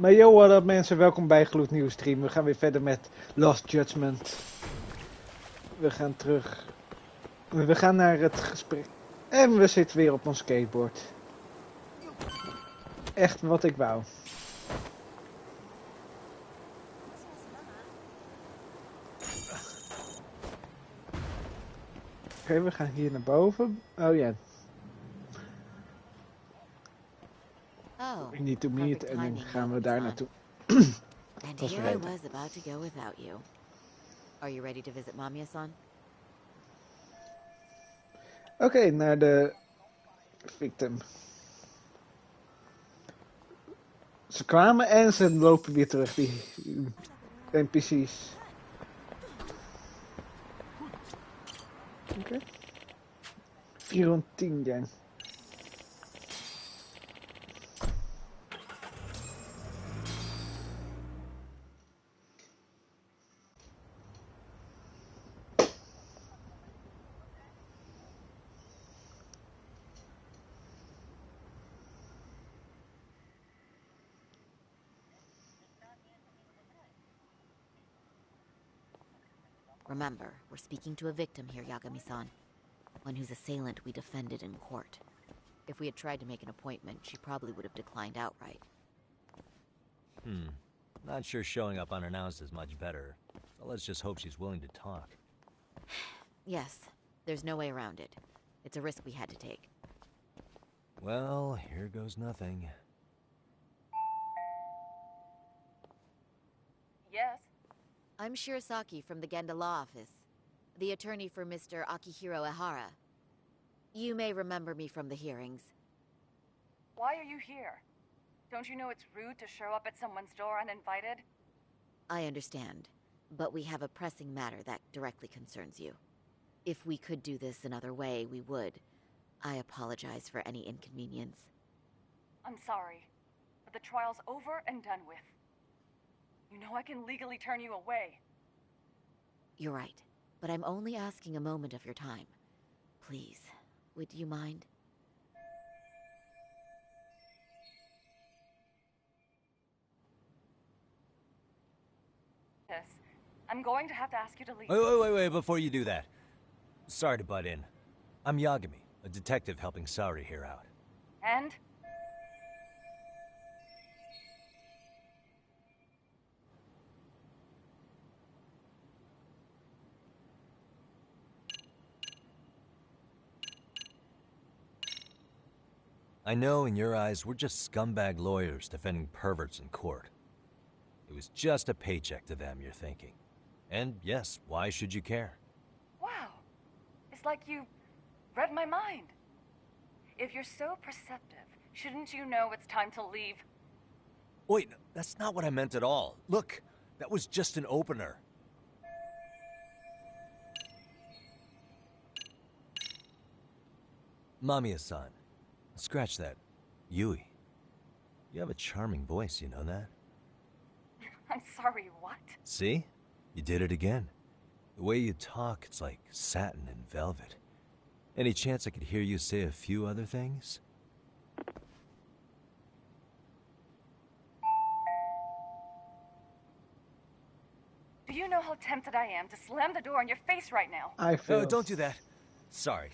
Maar yo, what up mensen, welkom bij Gloednieuwe Stream. We gaan weer verder met Lost Judgment. We gaan terug. We gaan naar het gesprek. En we zitten weer op ons skateboard. Echt wat ik wou. Oké, we gaan hier naar boven. Oh ja. We need to meet en dan gaan we daar naartoe. And here I was about to go without you. Are you ready to visit Mamiya-san? Oké, naar de victim. Ze kwamen en ze lopen weer terug, die NPC's. Oké. 410 yen. Remember, we're speaking to a victim here, Yagami-san. One whose assailant we defended in court. If we had tried to make an appointment, she probably would have declined outright. Not sure showing up unannounced is much better. So let's just hope she's willing to talk. Yes, there's no way around it. It's a risk we had to take. Well, here goes nothing. Yes? I'm Shirasaki from the Genda Law Office, the attorney for Mr. Akihiro Ehara. You may remember me from the hearings. Why are you here? Don't you know it's rude to show up at someone's door uninvited? I understand, but we have a pressing matter that directly concerns you. If we could do this another way, we would. I apologize for any inconvenience. I'm sorry, but the trial's over and done with. You know I can legally turn you away. You're right, but I'm only asking a moment of your time. Please, would you mind? Yes, I'm going to have to ask you to leave. Wait, before you do that. Sorry to butt in. I'm Yagami, a detective helping Saori here out. And? I know in your eyes we're just scumbag lawyers defending perverts in court. It was just a paycheck to them, you're thinking. And yes, why should you care? Wow, it's like you read my mind. If you're so perceptive, shouldn't you know it's time to leave? Wait, that's not what I meant at all. Look, that was just an opener. Mamiya-san. Scratch that. Yui. You have a charming voice, you know that? I'm sorry, what? See? You did it again. The way you talk, it's like satin and velvet. Any chance I could hear you say a few other things? Do you know how tempted I am to slam the door in your face right now? I feel... Oh, don't do that. Sorry.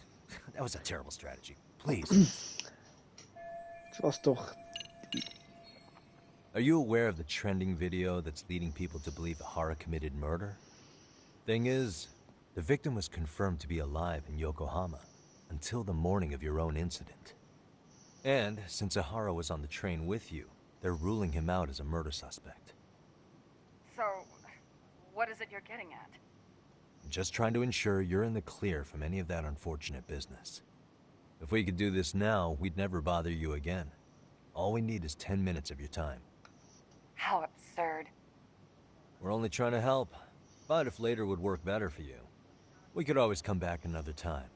That was a terrible strategy. Please. Het was toch... Are you aware of the trending video that's leading people to believe Ehara committed murder? Thing is, the victim was confirmed to be alive in Yokohama until the morning of your own incident. And since Ehara was on the train with you, they're ruling him out as a murder suspect. So, what is it you're getting at? I'm just trying to ensure you're in the clear from any of that unfortunate business. If we could do this now, we'd never bother you again. All we need is 10 minutes of your time. How absurd. We're only trying to help. But if later would work better for you, we could always come back another time.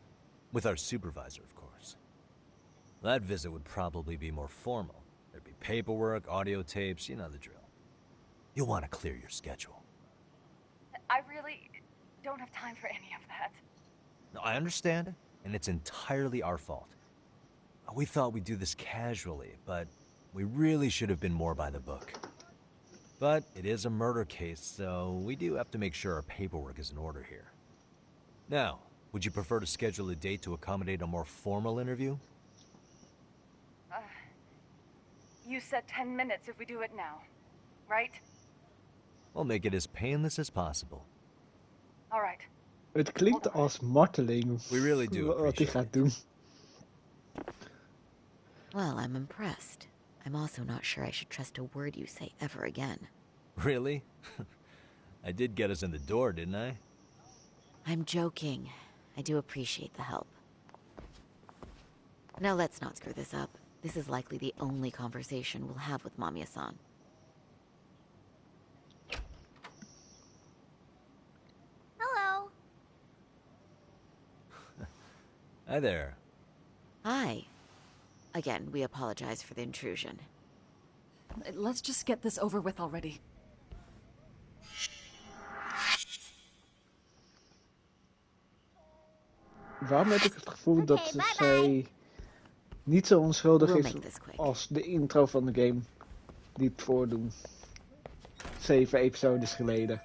With our supervisor, of course. That visit would probably be more formal. There'd be paperwork, audio tapes, you know the drill. You'll want to clear your schedule. I really don't have time for any of that. No, I understand, and it's entirely our fault. We thought we'd do this casually, but we really should have been more by the book. But it is a murder case, so we do have to make sure our paperwork is in order here. Now, would you prefer to schedule a date to accommodate a more formal interview? You said 10 minutes if we do it now, right? We'll make it as painless as possible. All right. Het klinkt als marteling. We really do Wat hij appreciate gaat it. doen. Well, I'm impressed. I'm also not sure I should trust a word you say ever again. Really? I did get us in the door, didn't I? I'm joking. I do appreciate the help. Now let's not screw this up. This is likely the only conversation we'll have with Mamiya-san. Hello. Hi there. Hi. Again, we apologize for the intrusion. Let's just get this over with already. Waarom heb ik het gevoel dat Oké, bye zij niet zo onschuldig We'll is make this quick. als de intro van de game die het voordoen. 7 episodes geleden.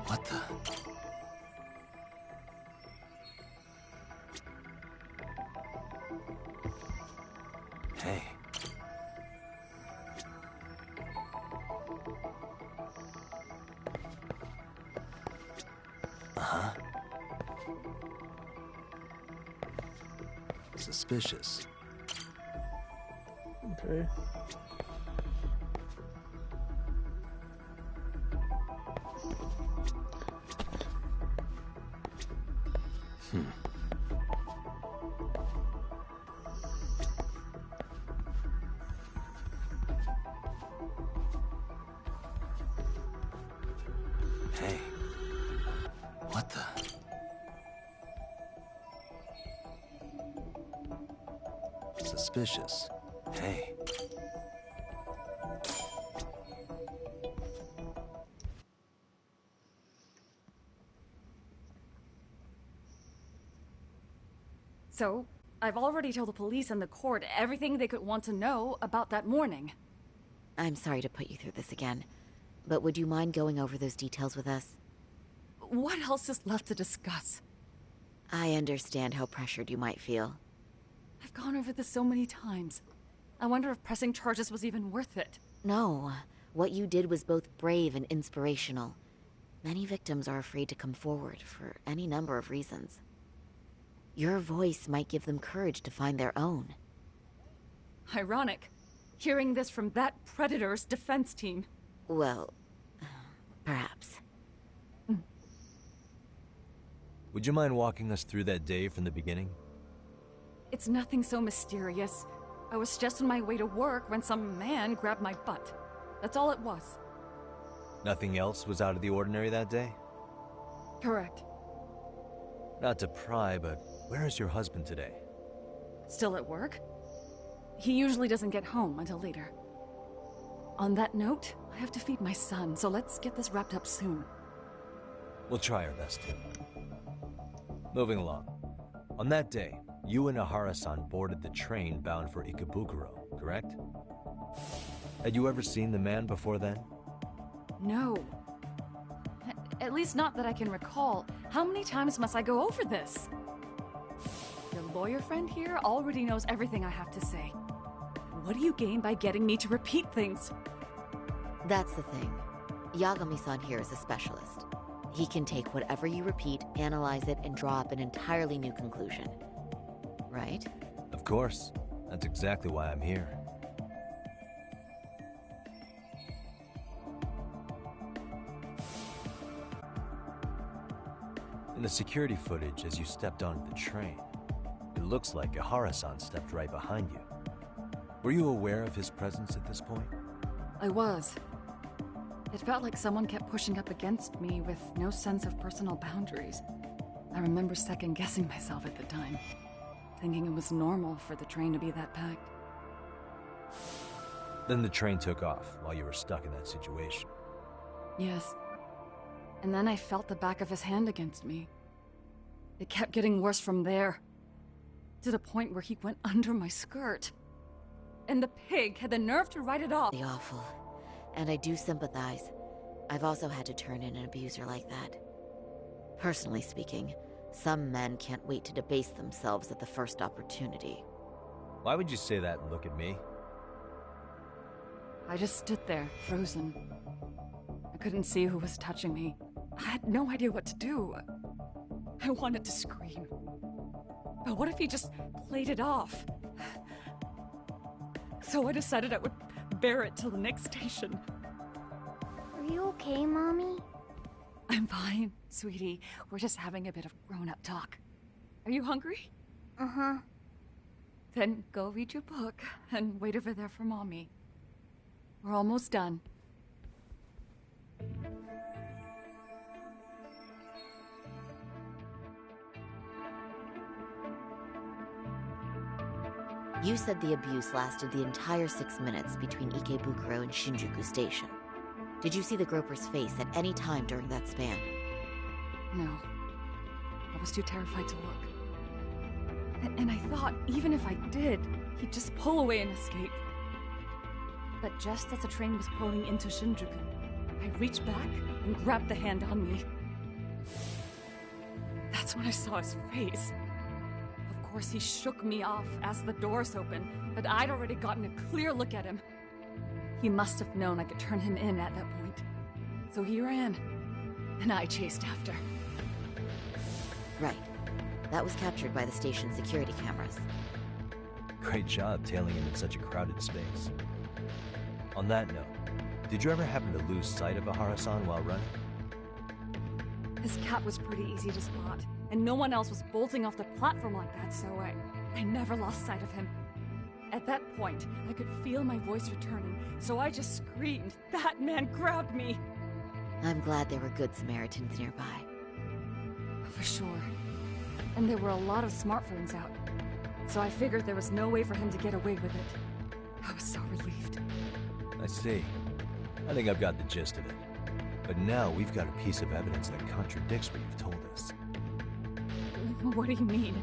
What the? Hey. Uh-huh. Suspicious. Oké. Hey. What the? Suspicious. Hey. So, I've already told the police and the court everything they could want to know about that morning. I'm sorry to put you through this again, but would you mind going over those details with us? What else is left to discuss? I understand how pressured you might feel. I've gone over this so many times. I wonder if pressing charges was even worth it. No, what you did was both brave and inspirational. Many victims are afraid to come forward for any number of reasons. Your voice might give them courage to find their own. Ironic. Hearing this from that predator's defense team. Well, perhaps. Would you mind walking us through that day from the beginning? It's nothing so mysterious. I was just on my way to work when some man grabbed my butt. That's all it was. Nothing else was out of the ordinary that day? Correct. Not to pry, but where is your husband today? Still at work? He usually doesn't get home until later. On that note, I have to feed my son, so let's get this wrapped up soon. We'll try our best to. Moving along. On that day, you and Ahara-san boarded the train bound for Ikebukuro, correct? Had you ever seen the man before then? No. At least not that I can recall. How many times must I go over this? Your lawyer friend here already knows everything I have to say. What do you gain by getting me to repeat things? That's the thing. Yagami-san here is a specialist. He can take whatever you repeat, analyze it, and draw up an entirely new conclusion. Right? Of course. That's exactly why I'm here. In the security footage as you stepped onto the train, it looks like Ahara-san stepped right behind you. Were you aware of his presence at this point? I was. It felt like someone kept pushing up against me with no sense of personal boundaries. I remember second-guessing myself at the time, thinking it was normal for the train to be that packed. Then the train took off while you were stuck in that situation. Yes. And then I felt the back of his hand against me. It kept getting worse from there. To the point where he went under my skirt. And the pig had the nerve to write it off. The awful. And I do sympathize. I've also had to turn in an abuser like that. Personally speaking, some men can't wait to debase themselves at the first opportunity. Why would you say that and look at me? I just stood there, frozen. I couldn't see who was touching me. I had no idea what to do. I wanted to scream. But what if he just played it off? So I decided I would bear it till the next station. Are you okay, Mommy? I'm fine, sweetie. We're just having a bit of grown-up talk. Are you hungry? Uh-huh. Then go read your book and wait over there for Mommy. We're almost done. You said the abuse lasted the entire 6 minutes between Ikebukuro and Shinjuku Station. Did you see the groper's face at any time during that span? No. I was too terrified to look. And I thought, even if I did, he'd just pull away and escape. But just as the train was pulling into Shinjuku, I reached back and grabbed the hand on me. That's when I saw his face. Of course, he shook me off as the doors opened, but I'd already gotten a clear look at him. He must have known I could turn him in at that point. So he ran, and I chased after. Right. That was captured by the station's security cameras. Great job tailing him in such a crowded space. On that note, did you ever happen to lose sight of Ahara-san while running? His cat was pretty easy to spot, and no one else was bolting off the platform like that, so I never lost sight of him. At that point, I could feel my voice returning, so I just screamed. That man grabbed me! I'm glad there were good Samaritans nearby. For sure. And there were a lot of smartphones out, so I figured there was no way for him to get away with it. I was so relieved. I see. I think I've got the gist of it. But now we've got a piece of evidence that contradicts what you've told us. What do you mean?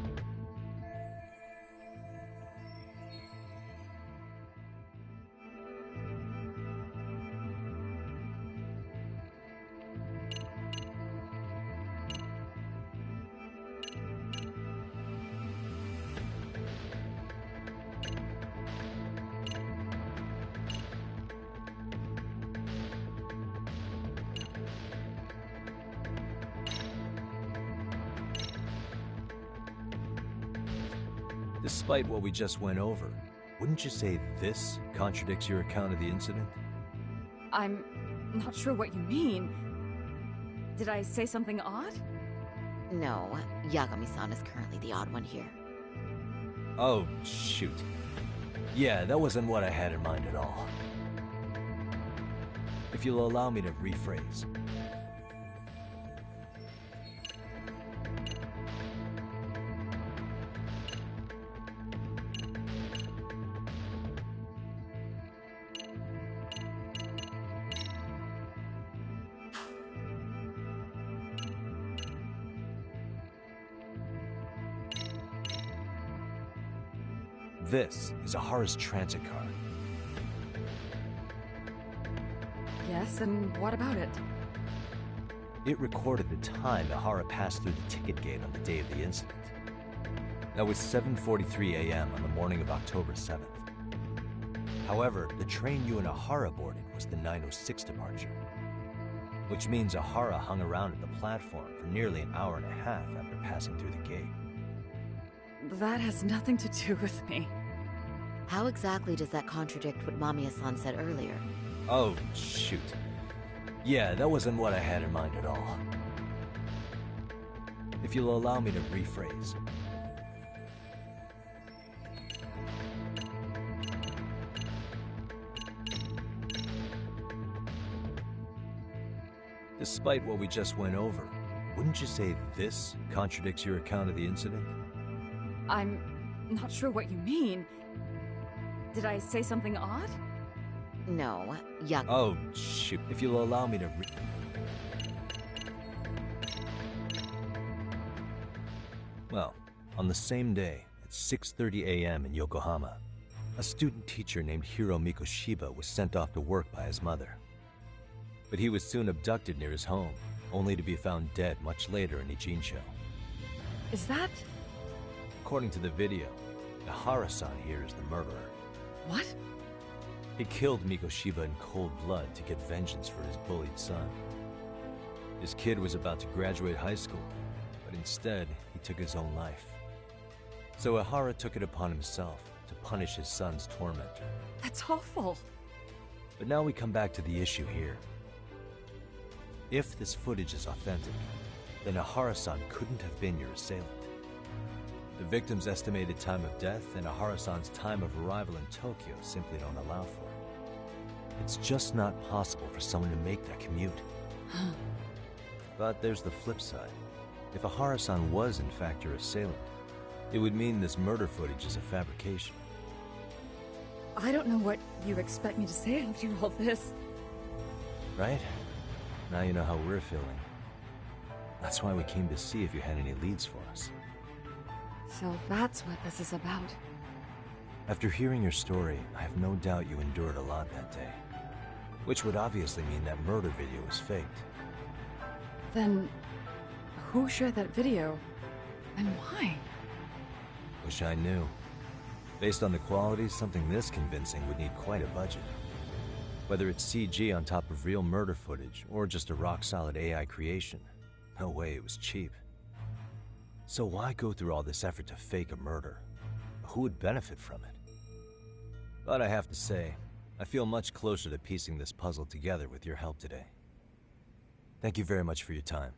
Despite what we just went over, wouldn't you say this contradicts your account of the incident? I'm not sure what you mean. Did I say something odd? No, Yagami-san is currently the odd one here. Oh, shoot. Yeah, that wasn't what I had in mind at all. If you'll allow me to rephrase. This is Ahara's transit card. Yes, and what about it? It recorded the time Ahara passed through the ticket gate on the day of the incident. That was 7:43 a.m. on the morning of October 7th. However, the train you and Ahara boarded was the 9:06 departure, which means Ahara hung around at the platform for nearly an hour and a half after passing through the gate. That has nothing to do with me. How exactly does that contradict what Mamiya-san said earlier? Oh, shoot. Yeah, that wasn't what I had in mind at all. If you'll allow me to rephrase. Despite what we just went over, wouldn't you say this contradicts your account of the incident? I'm not sure what you mean. Did I say something odd? No, Oh, shoot. If you'll allow me to Well, on the same day, at 6:30 a.m. in Yokohama, a student teacher named Hiro Mikoshiba was sent off to work by his mother. But he was soon abducted near his home, only to be found dead much later in Ijincho. Is that... According to the video, Ihara-san here is the murderer. what? He killed Mikoshiba in cold blood to get vengeance for his bullied son. His kid was about to graduate high school, but instead, he took his own life. So Ihara took it upon himself to punish his son's tormentor. That's awful. But now we come back to the issue here. If this footage is authentic, then Ihara-san couldn't have been your assailant. The victim's estimated time of death and Ihara-san's time of arrival in Tokyo simply don't allow for it. It's just not possible for someone to make that commute. But there's the flip side. If Ihara-san was in fact your assailant, it would mean this murder footage is a fabrication. I don't know what you expect me to say after all this. Right? Now you know how we're feeling. That's why we came to see if you had any leads for us. So that's what this is about. After hearing your story, I have no doubt you endured a lot that day. Which would obviously mean that murder video was faked. Then, who shared that video? And why? Wish I knew. Based on the quality, something this convincing would need quite a budget. Whether it's CG on top of real murder footage, or just a rock-solid AI creation, no way it was cheap. So why go through all this effort to fake a murder? Who would benefit from it? But I have to say, I feel much closer to piecing this puzzle together with your help today. Thank you very much for your time.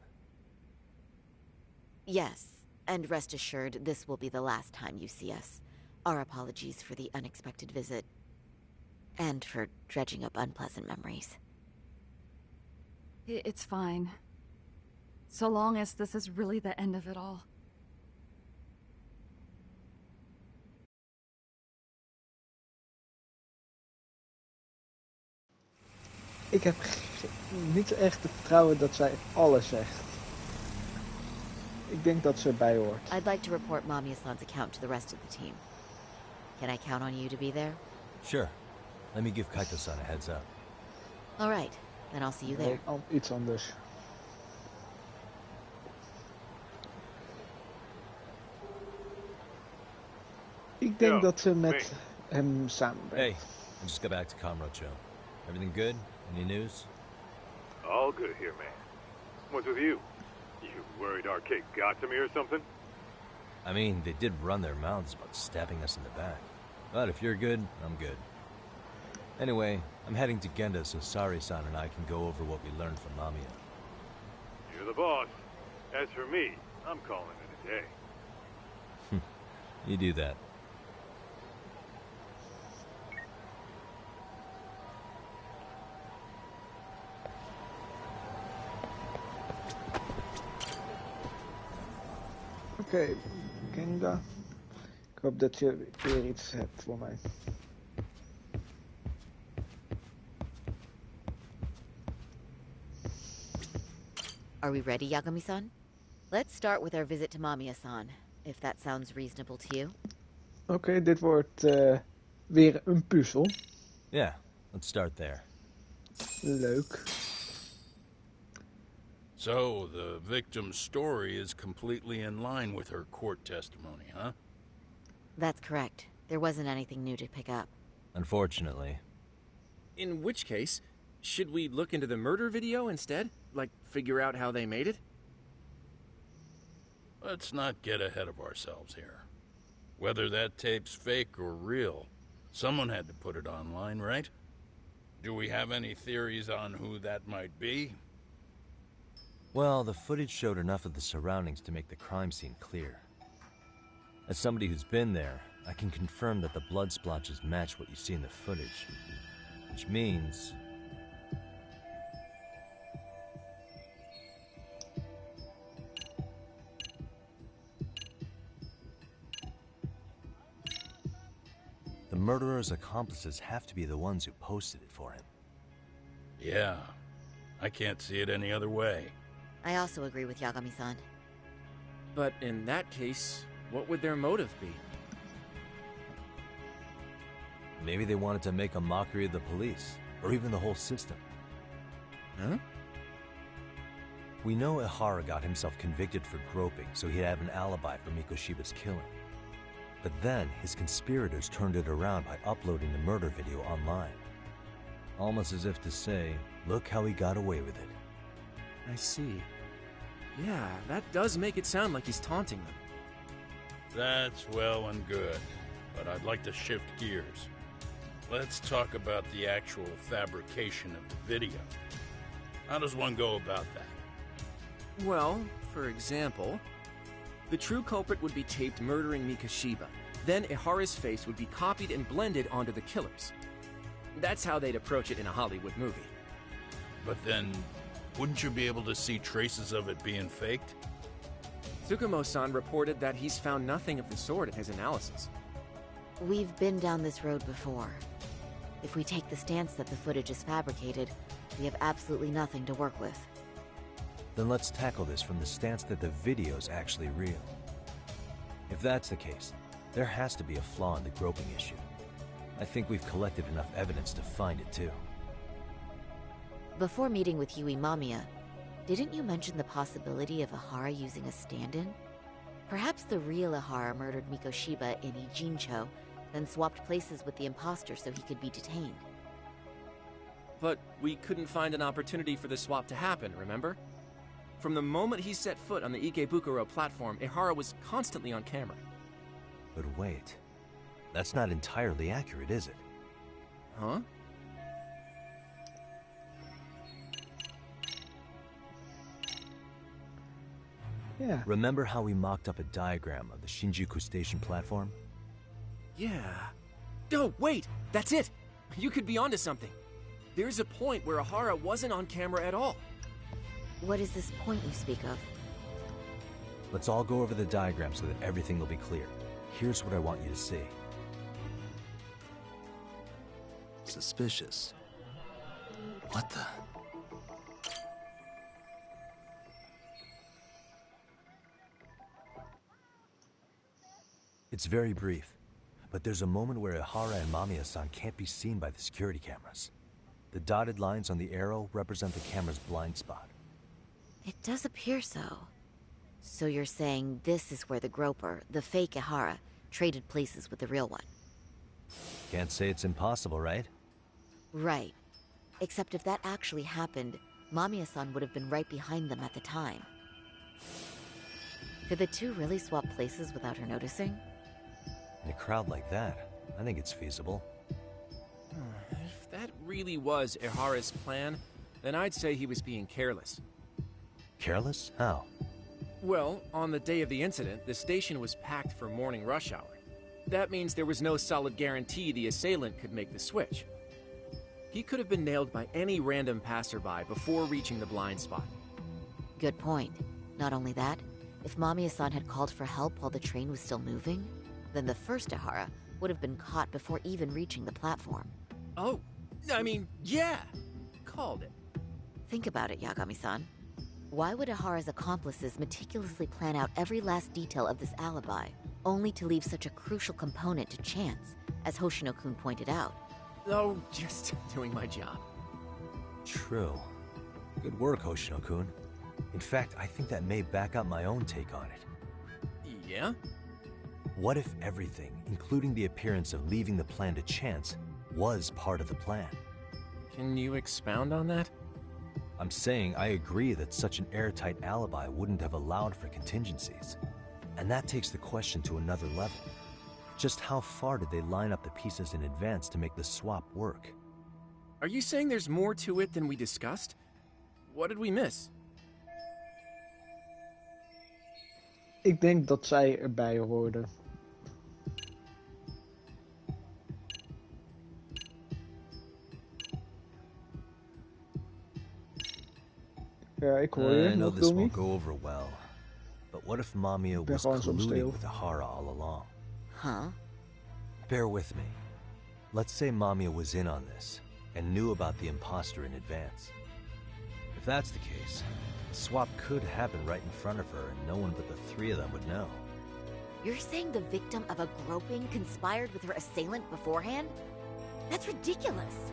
Yes, and rest assured, this will be the last time you see us. Our apologies for the unexpected visit. And for dredging up unpleasant memories. It's fine. So long as this is really the end of it all. Ik heb niet echt het vertrouwen dat zij alles zegt. Ik denk dat ze erbij hoort. I'd like to report Mamiya-san's account to the rest of the team. Can I count on you to be there? Sure. Let me give Kaito-san a heads up. All right, then I'll see you there. Nee, iets anders. Ik denk dat ze met hem samen bent. Hey, I just got back to Kamurocho. Everything good? Any news? All good here, man. What's with you? You worried our kid got to me or something? I mean, they did run their mouths about stabbing us in the back. But if you're good, I'm good. Anyway, I'm heading to Genda so Sari-san and I can go over what we learned from Mamiya. You're the boss. As for me, I'm calling it a day. You do that. Oké, Kinga. Ik hoop dat je weer iets hebt voor mij. Are we ready, Yagami-san? Let's start with our visit to Mamiya-san, if that sounds reasonable to you. Oké, dit wordt weer een puzzel. Yeah, let's start there. Leuk. So, the victim's story is completely in line with her court testimony, huh? That's correct. There wasn't anything new to pick up. Unfortunately. In which case, should we look into the murder video instead? Like, figure out how they made it? Let's not get ahead of ourselves here. Whether that tape's fake or real, someone had to put it online, right? Do we have any theories on who that might be? Well, the footage showed enough of the surroundings to make the crime scene clear. As somebody who's been there, I can confirm that the blood splotches match what you see in the footage. Which means... the murderer's accomplices have to be the ones who posted it for him. Yeah, I can't see it any other way. I also agree with Yagami-san. But in that case, what would their motive be? Maybe they wanted to make a mockery of the police, or even the whole system. Huh? We know Ihara got himself convicted for groping, so he'd have an alibi for Mikoshiba's killing. But then, his conspirators turned it around by uploading the murder video online. Almost as if to say, look how he got away with it. I see. Yeah, that does make it sound like he's taunting them. That's well and good, but I'd like to shift gears. Let's talk about the actual fabrication of the video. How does one go about that? Well, for example, the true culprit would be taped murdering Mikoshiba. Then Ihara's face would be copied and blended onto the killers. That's how they'd approach it in a Hollywood movie. But then, wouldn't you be able to see traces of it being faked? Tsukumo-san reported that he's found nothing of the sort in his analysis. We've been down this road before. If we take the stance that the footage is fabricated, we have absolutely nothing to work with. Then let's tackle this from the stance that the video's actually real. If that's the case, there has to be a flaw in the groping issue. I think we've collected enough evidence to find it too. Before meeting with Yui Mamiya, didn't you mention the possibility of Ihara using a stand-in? Perhaps the real Ihara murdered Mikoshiba in Ijincho, then swapped places with the imposter so he could be detained. But we couldn't find an opportunity for the swap to happen, remember? From the moment he set foot on the Ikebukuro platform, Ihara was constantly on camera. But wait, that's not entirely accurate, is it? Huh? Yeah. Remember how we mocked up a diagram of the Shinjuku station platform? Yeah. Oh, wait! That's it! You could be onto something. There's a point where Ihara wasn't on camera at all. What is this point you speak of? Let's all go over the diagram so that everything will be clear. Here's what I want you to see. Suspicious. What the? It's very brief, but there's a moment where Ihara and Mamiya-san can't be seen by the security cameras. The dotted lines on the arrow represent the camera's blind spot. It does appear so. So you're saying this is where the groper, the fake Ihara, traded places with the real one? Can't say it's impossible, right? Right. Except if that actually happened, Mamiya-san would have been right behind them at the time. Could the two really swap places without her noticing? In a crowd like that, I think it's feasible. If that really was Ihara's plan, then I'd say he was being careless. Careless? How? Well, on the day of the incident, the station was packed for morning rush hour. That means there was no solid guarantee the assailant could make the switch. He could have been nailed by any random passerby before reaching the blind spot. Good point. Not only that, if Mamiya-san had called for help while the train was still moving, then the first Ihara would have been caught before even reaching the platform. Oh, I mean, yeah! Called it. Think about it, Yagami-san. Why would Ihara's accomplices meticulously plan out every last detail of this alibi, only to leave such a crucial component to chance, as Hoshino-kun pointed out? Oh, just doing my job. True. Good work, Hoshino-kun. In fact, I think that may back up my own take on it. Yeah? What if everything, including the appearance of leaving the plan to chance, was part of the plan? Can you expound on that? I'm saying I agree that such an airtight alibi wouldn't have allowed for contingencies. And that takes the question to another level. Just how far did they line up the pieces in advance to make the swap work? Are you saying there's more to it than we discussed? What did we miss? Ik denk dat zij erbij hoorden. Ja, ik hoor je. I know Nog, this Domi? won't go over well. But what if Mamiya was gewoon soms colluding stil. with Ihara all along? Huh? Bear with me. Let's say Mamiya was in on this, and knew about the imposter in advance. If that's the case, the swap could happen right in front of her and no one but the three of them would know. You're saying the victim of a groping conspired with her assailant beforehand? That's ridiculous.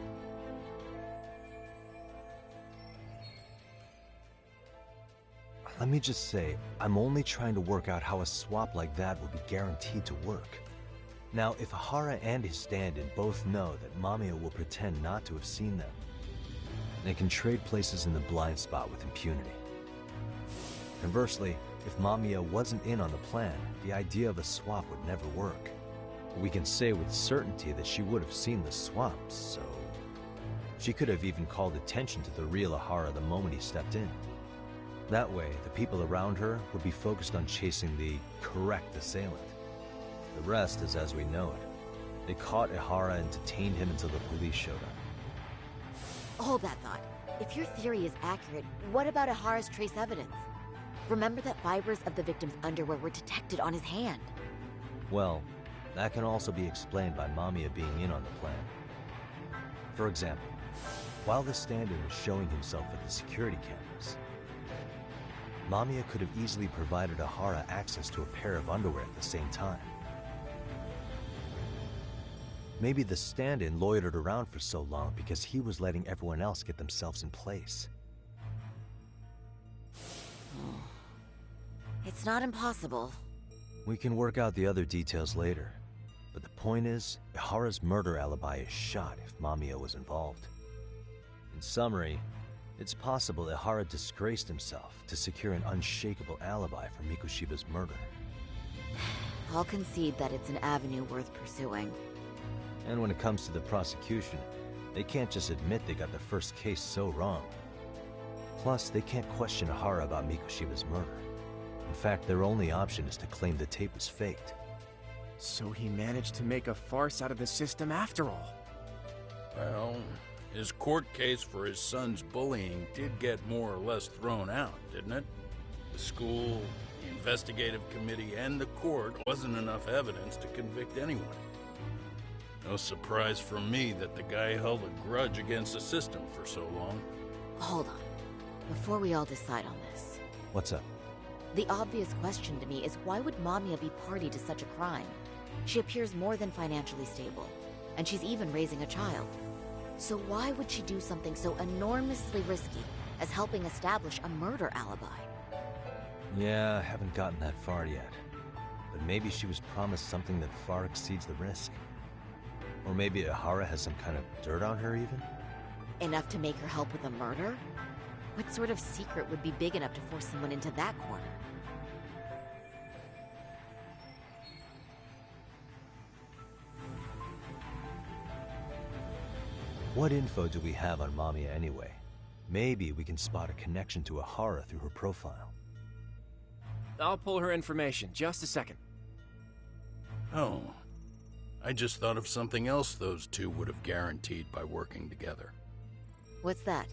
Let me just say, I'm only trying to work out how a swap like that would be guaranteed to work. Now, if Ahara and his stand-in both know that Mamiya will pretend not to have seen them, they can trade places in the blind spot with impunity. Conversely, if Mamiya wasn't in on the plan, the idea of a swap would never work. We can say with certainty that she would have seen the swap, so... She could have even called attention to the real Ahara the moment he stepped in. That way, the people around her would be focused on chasing the correct assailant. The rest is as we know it. They caught Ahara and detained him until the police showed up. Hold that thought. If your theory is accurate, what about Ahara's trace evidence? Remember that fibers of the victim's underwear were detected on his hand. Well, that can also be explained by Mamiya being in on the plan. For example, while the stand-in was showing himself at the security cameras, Mamiya could have easily provided Ahara access to a pair of underwear at the same time. Maybe the stand-in loitered around for so long because he was letting everyone else get themselves in place. It's not impossible. We can work out the other details later. But the point is, Ahara's murder alibi is shot if Mamiya was involved. In summary, it's possible that Ahara disgraced himself to secure an unshakable alibi for Mikoshiba's murder. I'll concede that it's an avenue worth pursuing. And when it comes to the prosecution, they can't just admit they got the first case so wrong. Plus, they can't question Ahara about Mikoshiba's murder. In fact, their only option is to claim the tape was faked. So he managed to make a farce out of the system after all. Well, his court case for his son's bullying did get more or less thrown out, didn't it? The school, the investigative committee, and the court wasn't enough evidence to convict anyone. No surprise for me that the guy held a grudge against the system for so long. Hold on. Before we all decide on this. What's up? The obvious question to me is why would Mamiya be party to such a crime? She appears more than financially stable, and she's even raising a child. So why would she do something so enormously risky as helping establish a murder alibi? Yeah, I haven't gotten that far yet. But maybe she was promised something that far exceeds the risk. Or maybe Ahara has some kind of dirt on her even? Enough to make her help with a murder? What sort of secret would be big enough to force someone into that corner? What info do we have on Mamiya anyway? Maybe we can spot a connection to Ahara through her profile. I'll pull her information. Just a second. Oh, I just thought of something else those two would have guaranteed by working together. What's that?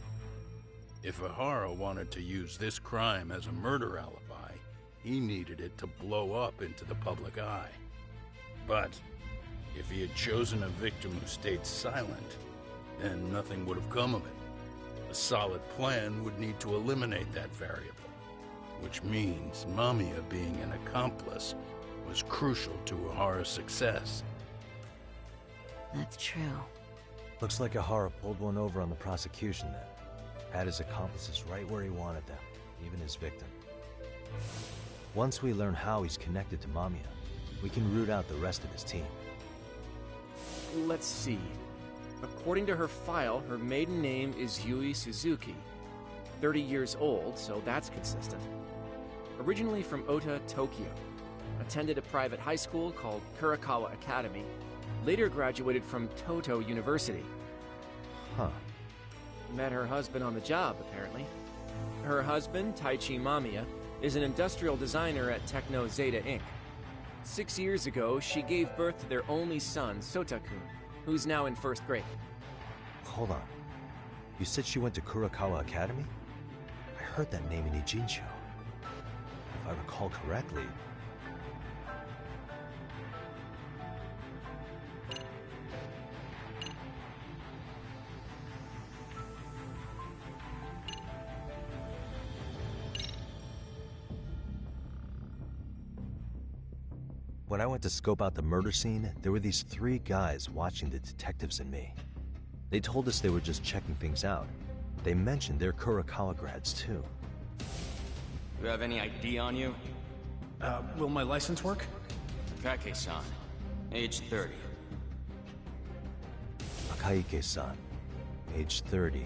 If Ahara wanted to use this crime as a murder alibi, he needed it to blow up into the public eye. But if he had chosen a victim who stayed silent, then nothing would have come of it. A solid plan would need to eliminate that variable, which means Mamiya being an accomplice was crucial to Ahara's success. That's true. Looks like Ahara pulled one over on the prosecution then. Had his accomplices right where he wanted them, even his victim. Once we learn how he's connected to Mamiya, we can root out the rest of his team. Let's see. According to her file, her maiden name is Yui Suzuki. 30 years old, so that's consistent. Originally from Ota, Tokyo. Attended a private high school called Kurakawa Academy. Later graduated from Toto University. Huh. Met her husband on the job, apparently. Her husband, Taichi Mamiya, is an industrial designer at Techno Zeta Inc. 6 years ago, she gave birth to their only son, Sota-kun, who's now in first grade. Hold on. You said she went to Kurakawa Academy? I heard that name in Ijincho. If I recall correctly... When I went to scope out the murder scene, there were these 3 guys watching the detectives and me. They told us they were just checking things out. They mentioned they're Kurokawa grads too. You have any ID on you? Will my license work? Kake-san, age 30. Akaike-san, age 30.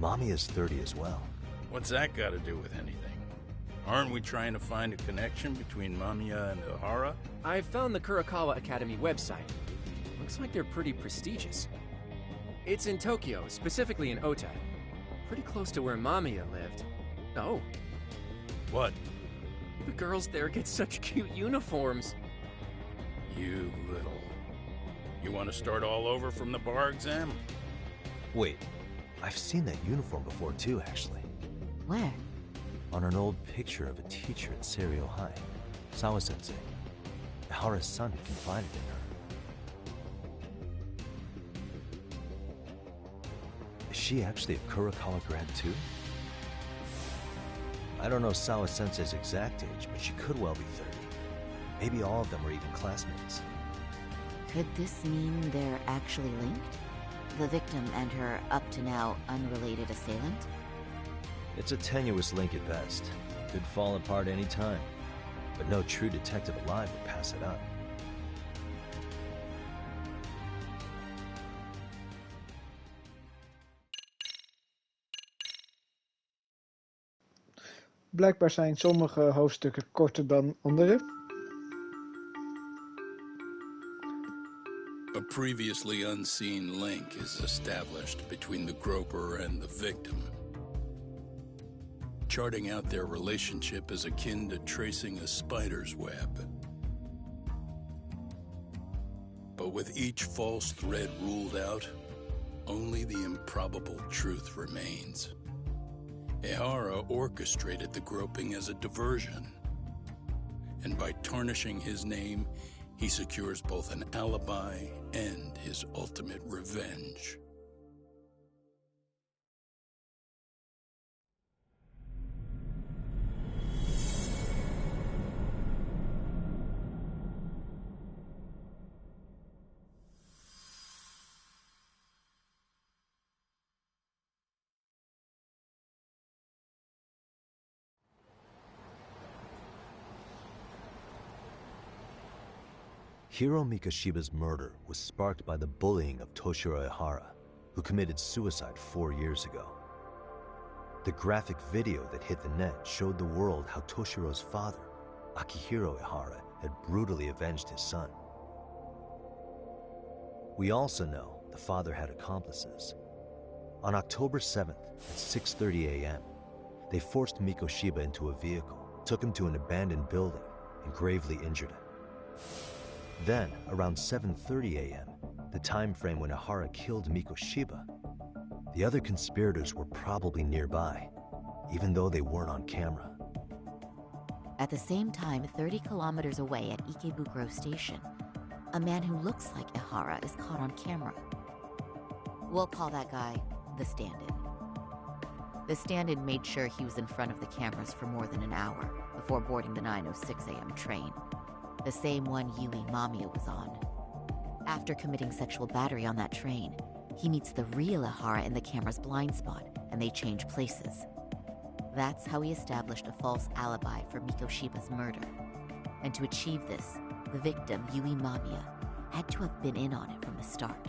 Mommy is 30 as well. What's that got to do with anything? Aren't we trying to find a connection between Mamiya and Ihara? I found the Kurokawa Academy website. Looks like they're pretty prestigious. It's in Tokyo, specifically in Ota. Pretty close to where Mamiya lived. Oh, What? the girls there get such cute uniforms. You little... You want to start all over from the bar exam? Wait, I've seen that uniform before too, actually. Where? On an old picture of a teacher at Seiryo High, Sawa-sensei. Ihara's son confided in her. Is she actually a Kurokawa grad too? I don't know Sawa-sensei's exact age, but she could well be 30. Maybe all of them are even classmates. Could this mean they're actually linked? The victim and her up-to-now unrelated assailant? It's a tenuous link at best. Could fall apart any time. But no true detective alive would pass it up. Blijkbaar zijn sommige hoofdstukken korter dan andere. A previously unseen link is established between the groper and the victim. Charting out their relationship is akin to tracing a spider's web. But with each false thread ruled out, only the improbable truth remains. Ihara orchestrated the groping as a diversion, and by tarnishing his name, he secures both an alibi and his ultimate revenge. Hiro Mikoshiba's murder was sparked by the bullying of Toshiro Ihara, who committed suicide 4 years ago. The graphic video that hit the net showed the world how Toshiro's father, Akihiro Ihara, had brutally avenged his son. We also know the father had accomplices. On October 7th at 6:30 a.m., they forced Mikoshiba into a vehicle, took him to an abandoned building, and gravely injured him. Then, around 7:30 a.m., the time frame when Ihara killed Mikoshiba, the other conspirators were probably nearby, even though they weren't on camera. At the same time, 30 kilometers away at Ikebukuro Station, a man who looks like Ihara is caught on camera. We'll call that guy the stand-in. The stand-in made sure he was in front of the cameras for more than an hour before boarding the 9:06 a.m. train, the same one Yui Mamiya was on. After committing sexual battery on that train, he meets the real Ihara in the camera's blind spot, and they change places. That's how he established a false alibi for Mikoshiba's murder. And to achieve this, the victim, Yui Mamiya, had to have been in on it from the start.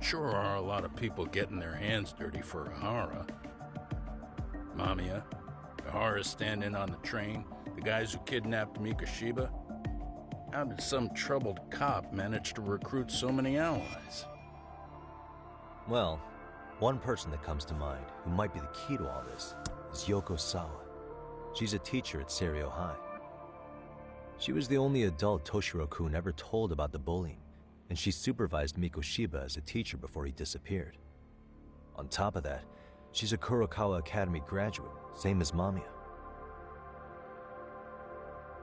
Sure are a lot of people getting their hands dirty for Ihara. Mamiya, Ihara's stand-in on the train, the guys who kidnapped Mikoshiba. How did some troubled cop manage to recruit so many allies? Well, one person that comes to mind who might be the key to all this is Yoko Sawa. She's a teacher at Seiryo High. She was the only adult Toshiro-kun ever told about the bullying, and she supervised Mikoshiba as a teacher before he disappeared. On top of that, she's a Kurokawa Academy graduate, same as Mamiya.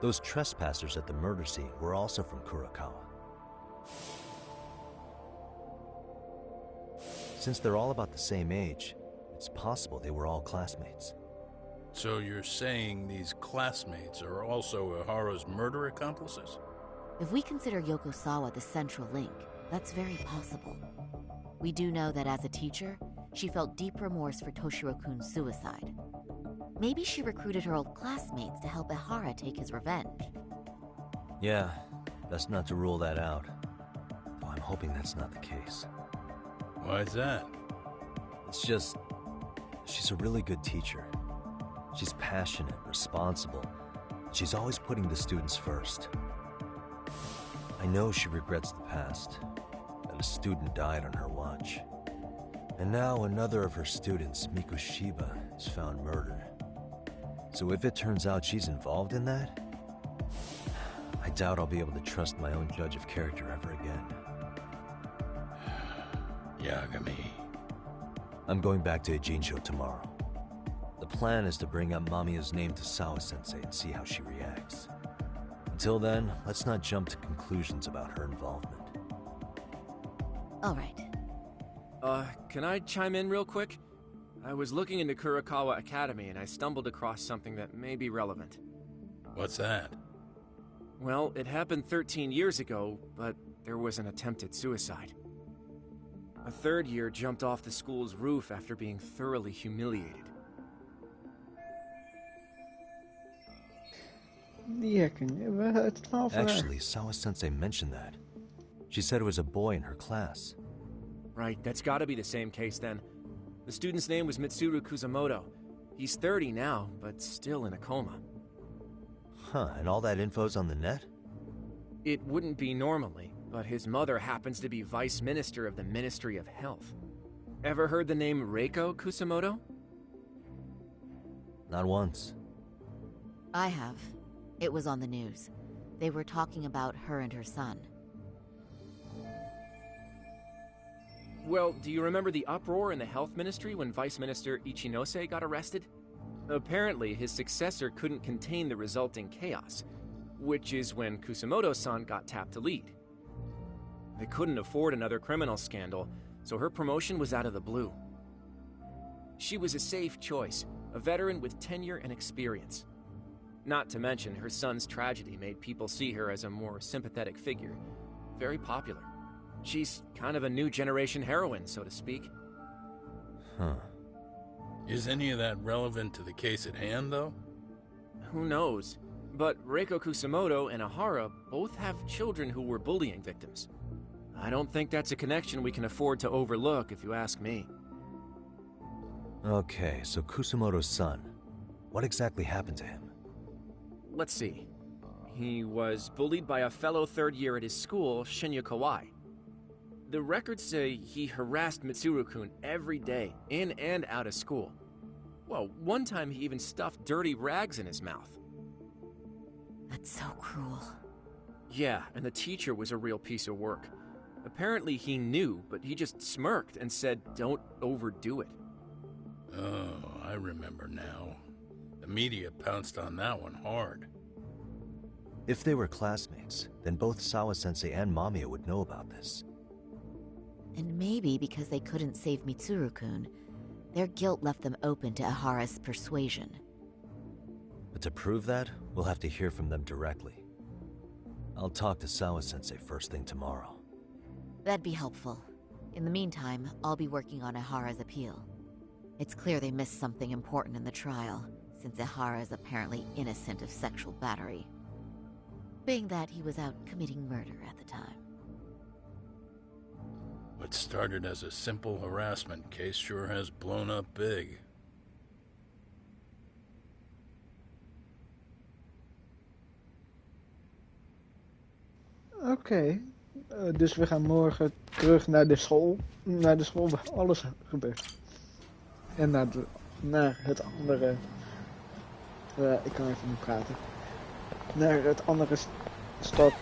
Those trespassers at the murder scene were also from Kurokawa. Since they're all about the same age, it's possible they were all classmates. So you're saying these classmates are also Ihara's murder accomplices? If we consider Yokosawa the central link, that's very possible. We do know that as a teacher, she felt deep remorse for Toshiro-kun's suicide. Maybe she recruited her old classmates to help Ihara take his revenge. Yeah, best not to rule that out. Though I'm hoping that's not the case. Why's that? It's just... she's a really good teacher. She's passionate, responsible. She's always putting the students first. I know she regrets the past, that a student died on her watch. And now another of her students, Mikushiba, is found murdered. So if it turns out she's involved in that, I doubt I'll be able to trust my own judge of character ever again. Yagami. I'm going back to Ijincho tomorrow. The plan is to bring up Mamiya's name to Sawa-sensei and see how she reacts. Until then, let's not jump to conclusions about her involvement. All right. Can I chime in real quick? I was looking into Kurakawa Academy and I stumbled across something that may be relevant. What's that? Well, it happened 13 years ago, but there was an attempted suicide. A third year jumped off the school's roof after being thoroughly humiliated. Ja, we het verhaal van haar. Actually, Sawa-sensei mentioned that. She said it was a boy in her class. Right, that's gotta be the same case then. The student's name was Mitsuru Kusamoto. He's 30 now, but still in a coma. Huh, and all that info's on the net? It wouldn't be normally, but his mother happens to be Vice Minister of the Ministry of Health. Ever heard the name Reiko Kusamoto? Not once. I have. It was on the news. They were talking about her and her son. Well, do you remember the uproar in the health ministry when Vice Minister Ichinose got arrested? Apparently, his successor couldn't contain the resulting chaos, which is when Kusamoto-san got tapped to lead. They couldn't afford another criminal scandal, so her promotion was out of the blue. She was a safe choice, a veteran with tenure and experience. Not to mention, her son's tragedy made people see her as a more sympathetic figure. Very popular. She's kind of a new generation heroine, so to speak. Huh. Is any of that relevant to the case at hand, though? Who knows? But Reiko Kusamoto and Ihara both have children who were bullying victims. I don't think that's a connection we can afford to overlook, if you ask me. Okay, so Kusamoto's son. What exactly happened to him? Let's see. He was bullied by a fellow third year at his school, Shinya Kawai. The records say he harassed Mitsuru-kun every day, in and out of school. Well, one time he even stuffed dirty rags in his mouth. That's so cruel. Yeah, and the teacher was a real piece of work. Apparently he knew, but he just smirked and said, "Don't overdo it." Oh, I remember now. The media pounced on that one hard. If they were classmates, then both Sawa-sensei and Mamiya would know about this. And maybe because they couldn't save Mitsuru-kun, their guilt left them open to Ihara's persuasion. But to prove that, we'll have to hear from them directly. I'll talk to Sawa-sensei first thing tomorrow. That'd be helpful. In the meantime, I'll be working on Ihara's appeal. It's clear they missed something important in the trial, since Ihara is apparently innocent of sexual battery. Being that he was out committing murder at the time. What started as a simple harassment case sure has blown up big. Oké, dus we gaan morgen terug naar de school. Naar de school waar alles gebeurt. En naar het andere... ik kan even niet praten. Naar het andere stad...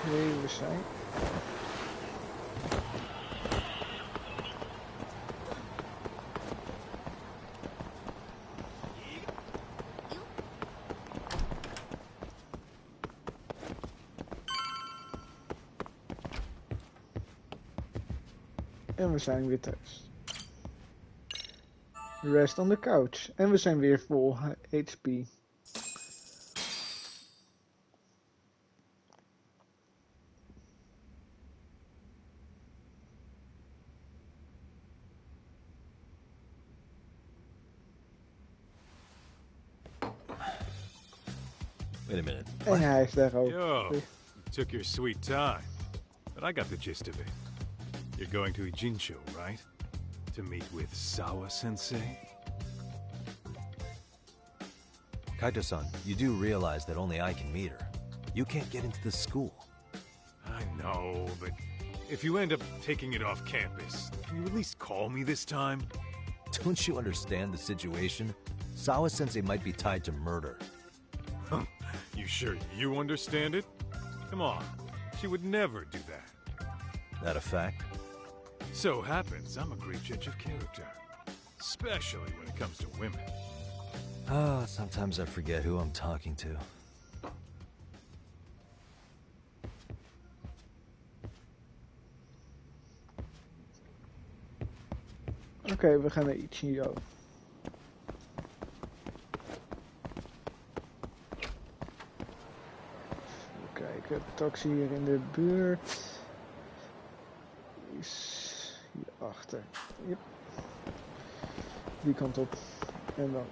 Oké, we zijn. En we zijn weer thuis. Rest on the couch. En we zijn weer vol HP. Wait a minute. En hij is daar ook. Yo, you took your sweet time. But I got the gist of it. You're going to Ijincho, right? To meet with Sawa-sensei? Kaito-san, you do realize that only I can meet her. You can't get into the school. I know, but if you end up taking it off campus, can you at least call me this time? Don't you understand the situation? Sawa-sensei might be tied to murder. You sure you understand it? Come on, she would never do that. That a fact? So happens I'm a great judge of character. Especially when it comes to women. Sometimes I forget who I'm talking to. Oké, we gaan naar Ichigo. Even kijken, taxi hier in de buurt. Die is hierachter. Yep. Die kant op. En dan.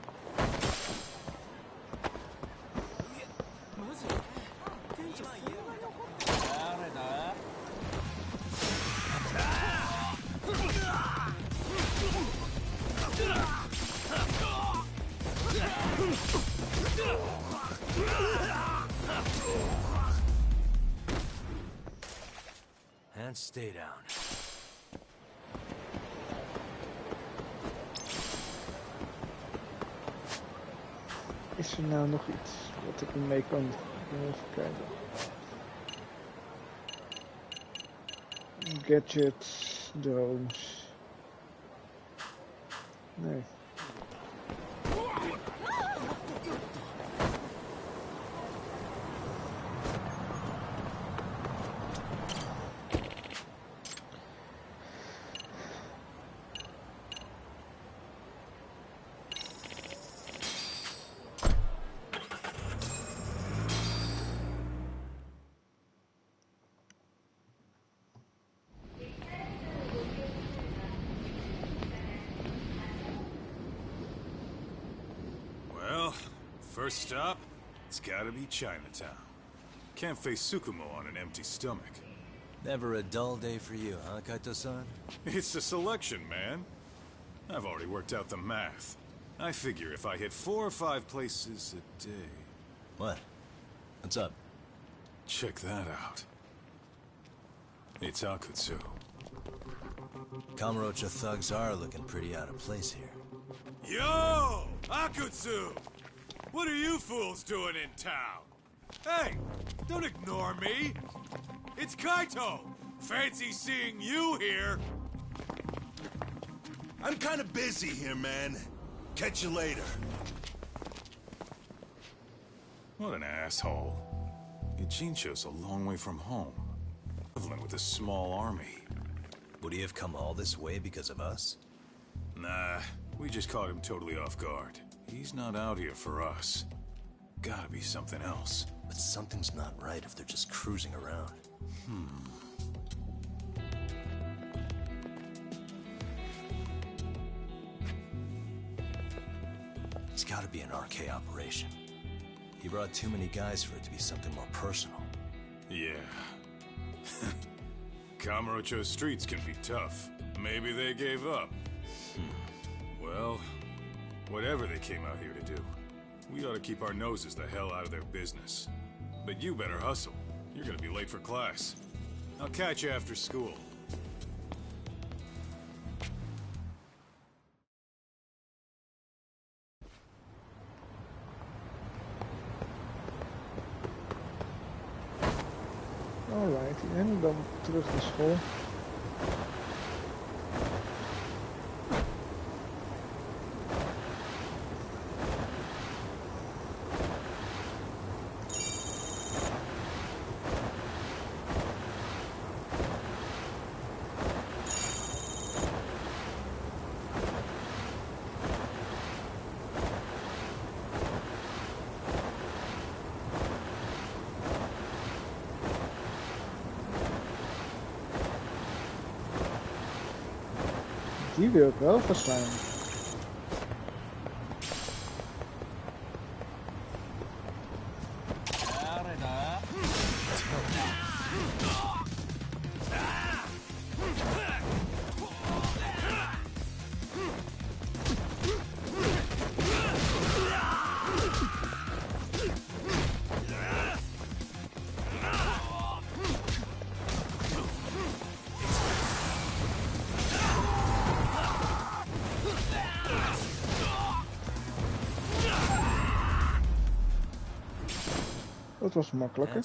And stay down. Is er nou nog iets wat ik ermee kan even kijken? Gadgets, drones. Nee. First stop, it's gotta be Chinatown. Can't face Tsukumo on an empty stomach. Never a dull day for you, huh, Kaito-san? It's the selection, man. I've already worked out the math. I figure if I hit 4 or 5 places a day... What? What's up? Check that out. It's Akutsu. Kamurocho thugs are looking pretty out of place here. Yo! Akutsu! What are you fools doing in town? Hey, don't ignore me. It's Kaito. Fancy seeing you here. I'm kind of busy here, man. Catch you later. What an asshole. Ijincho's a long way from home. Traveling with a small army. Would he have come all this way because of us? Nah, we just caught him totally off guard. He's not out here for us. Gotta be something else. But something's not right if they're just cruising around. It's gotta be an RK operation. He brought too many guys for it to be something more personal. Yeah. Kamurocho streets can be tough. Maybe they gave up. Well, whatever they came out here to do, we ought to keep our noses the hell out of their business. But you better hustle. You're gonna be late for class. I'll catch you after school. Alright, en dan terug naar school. Die wil ik wel verslaan. Dat was makkelijker.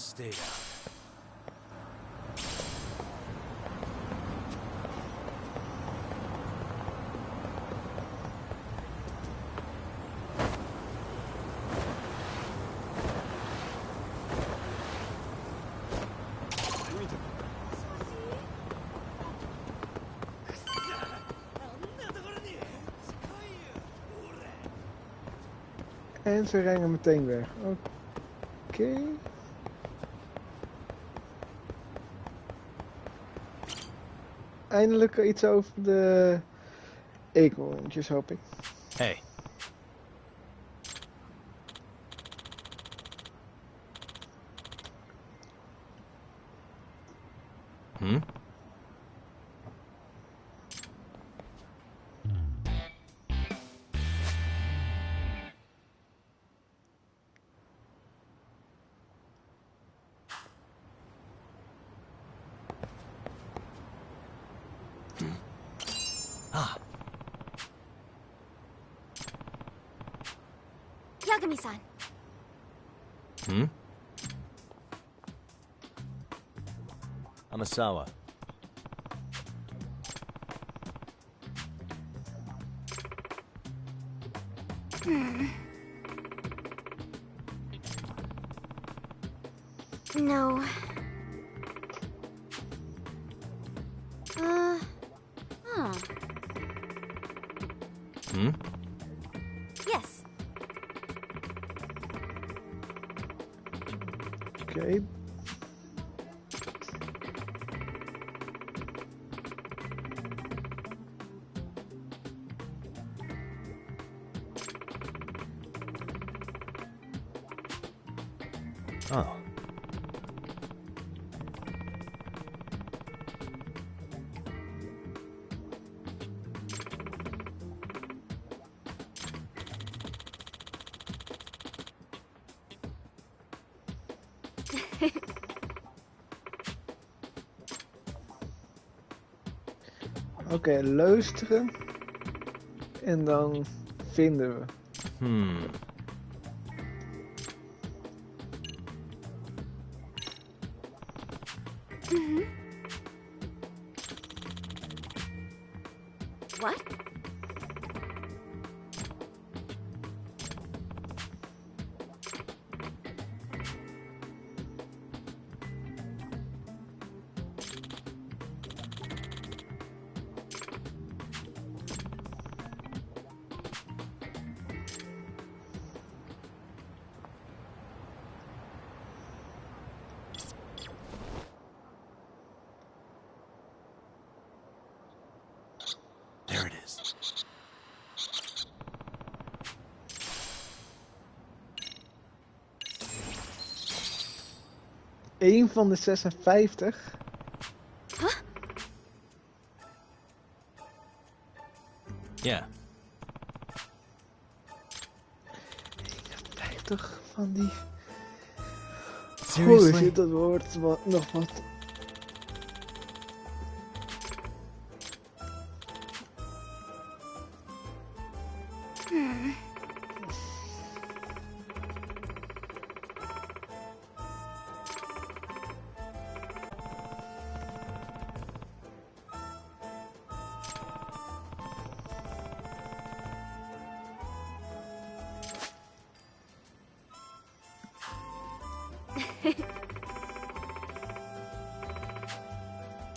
En ze rennen meteen weg. Oké. Eindelijk iets over de eekhoorntjes, hoop ik. Hey. Yagami-san. Amasawa. No. Yes. Oké. Oh. Oké, luisteren. En dan vinden we. What? There it is. Eén van de 56. Yeah. 51 van die. Seriously? Holy shit, dat wordt nog wat.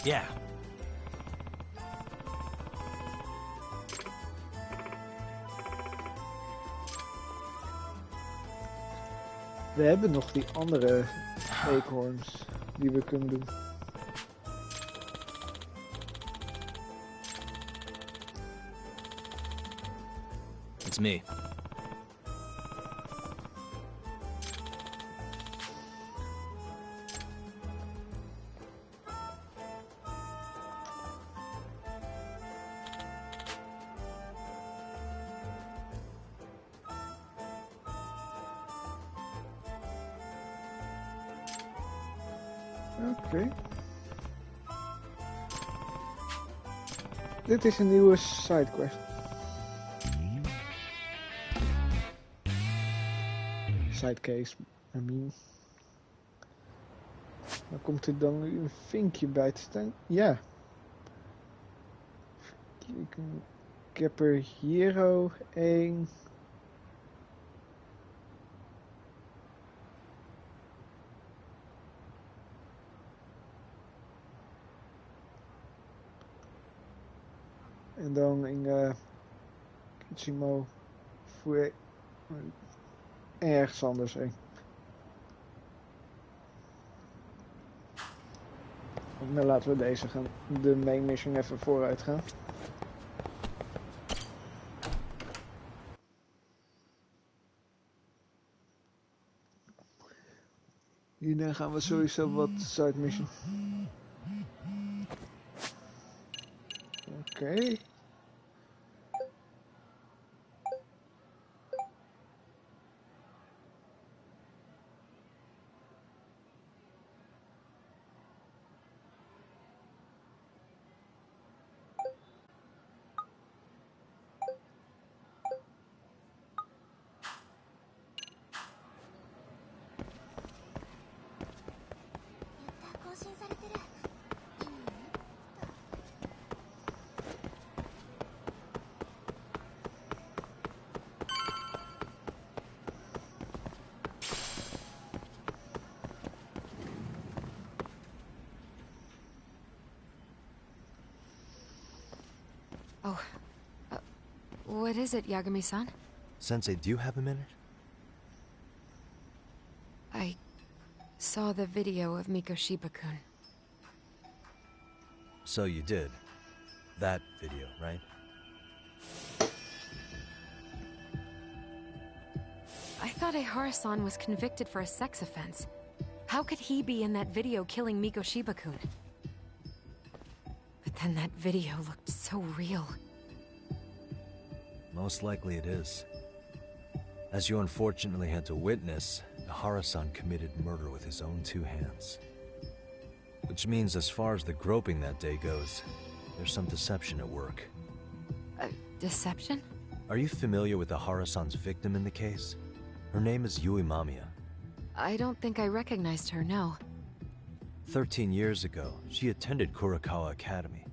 Yeah. We hebben nog die andere eekhoorns die we kunnen doen. It's me. Oké. Dit is een nieuwe sidequest. Sidecase, I mean. Maar komt er dan een vinkje bij te staan? Ja. Ik heb er hier 1. En dan in Kitsimo voor ergens anders heen. Nou, laten we deze gaan. De main mission even vooruit gaan. Hierna gaan we sowieso wat side mission. Oké. Oh, what is it, Yagami-san? Sensei, do you have a minute? I saw the video of Mikoshiba-kun. So you did. That video, right? I thought Ehara-san was convicted for a sex offense. How could he be in that video killing Mikoshiba-kun? But then that video looked so real. Most likely it is. As you unfortunately had to witness, Ehara-san committed murder with his own 2 hands. Which means as far as the groping that day goes, there's some deception at work. Deception? Are you familiar with Ehara-san's victim in the case? Her name is Yui Mamiya. I don't think I recognized her, no. 13 years ago, she attended Kurakawa Academy.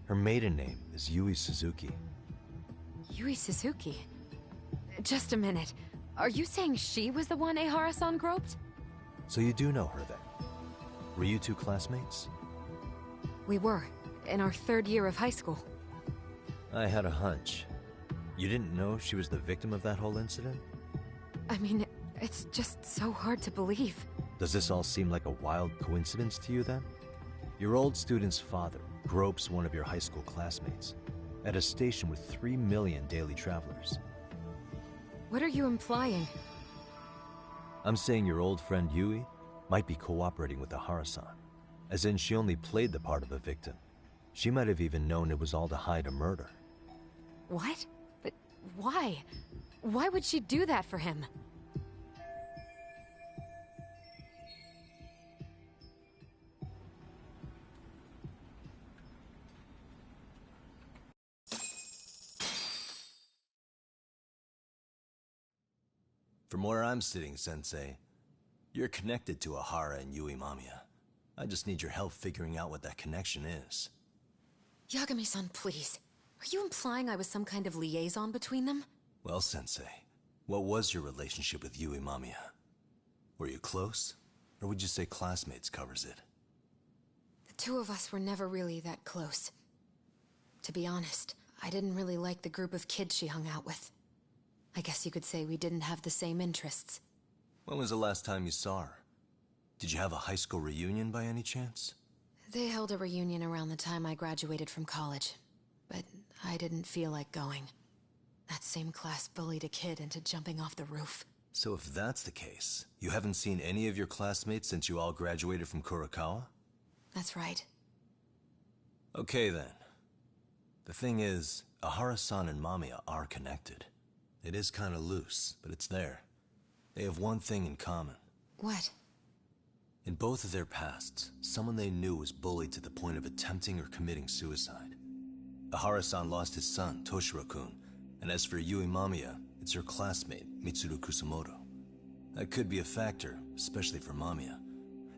Her maiden name is Yui Suzuki. Yui Suzuki? Just a minute. Are you saying she was the one Ehara-san groped? So you do know her then? Were you 2 classmates? We were, in our 3rd year of high school. I had a hunch. You didn't know she was the victim of that whole incident? I mean, it's just so hard to believe. Does this all seem like a wild coincidence to you then? Your old student's father gropes one of your high school classmates at a station with 3 million daily travelers. What are you implying? I'm saying your old friend Yui might be cooperating with Ehara-san. As in, she only played the part of a victim. She might have even known it was all to hide a murder. What? But why? Why would she do that for him? From where I'm sitting, Sensei, you're connected to Ehara and Yui Mamiya. I just need your help figuring out what that connection is. Yagami-san, please. Are you implying I was some kind of liaison between them? Well, Sensei, what was your relationship with Yui Mamiya? Were you close? Or would you say classmates covers it? The two of us were never really that close. To be honest, I didn't really like the group of kids she hung out with. I guess you could say we didn't have the same interests. When was the last time you saw her? Did you have a high school reunion by any chance? They held a reunion around the time I graduated from college, but I didn't feel like going. That same class bullied a kid into jumping off the roof. So if that's the case, you haven't seen any of your classmates since you all graduated from Kurokawa? That's right. Okay then. The thing is, Ahara-san and Mamiya are connected. It is kinda loose, but it's there. They have one thing in common. What? In both of their pasts, someone they knew was bullied to the point of attempting or committing suicide. Ahara-san lost his son, Toshiro-kun, and as for Yui Mamiya, it's her classmate, Mitsuru Kusamoto. That could be a factor, especially for Mamiya.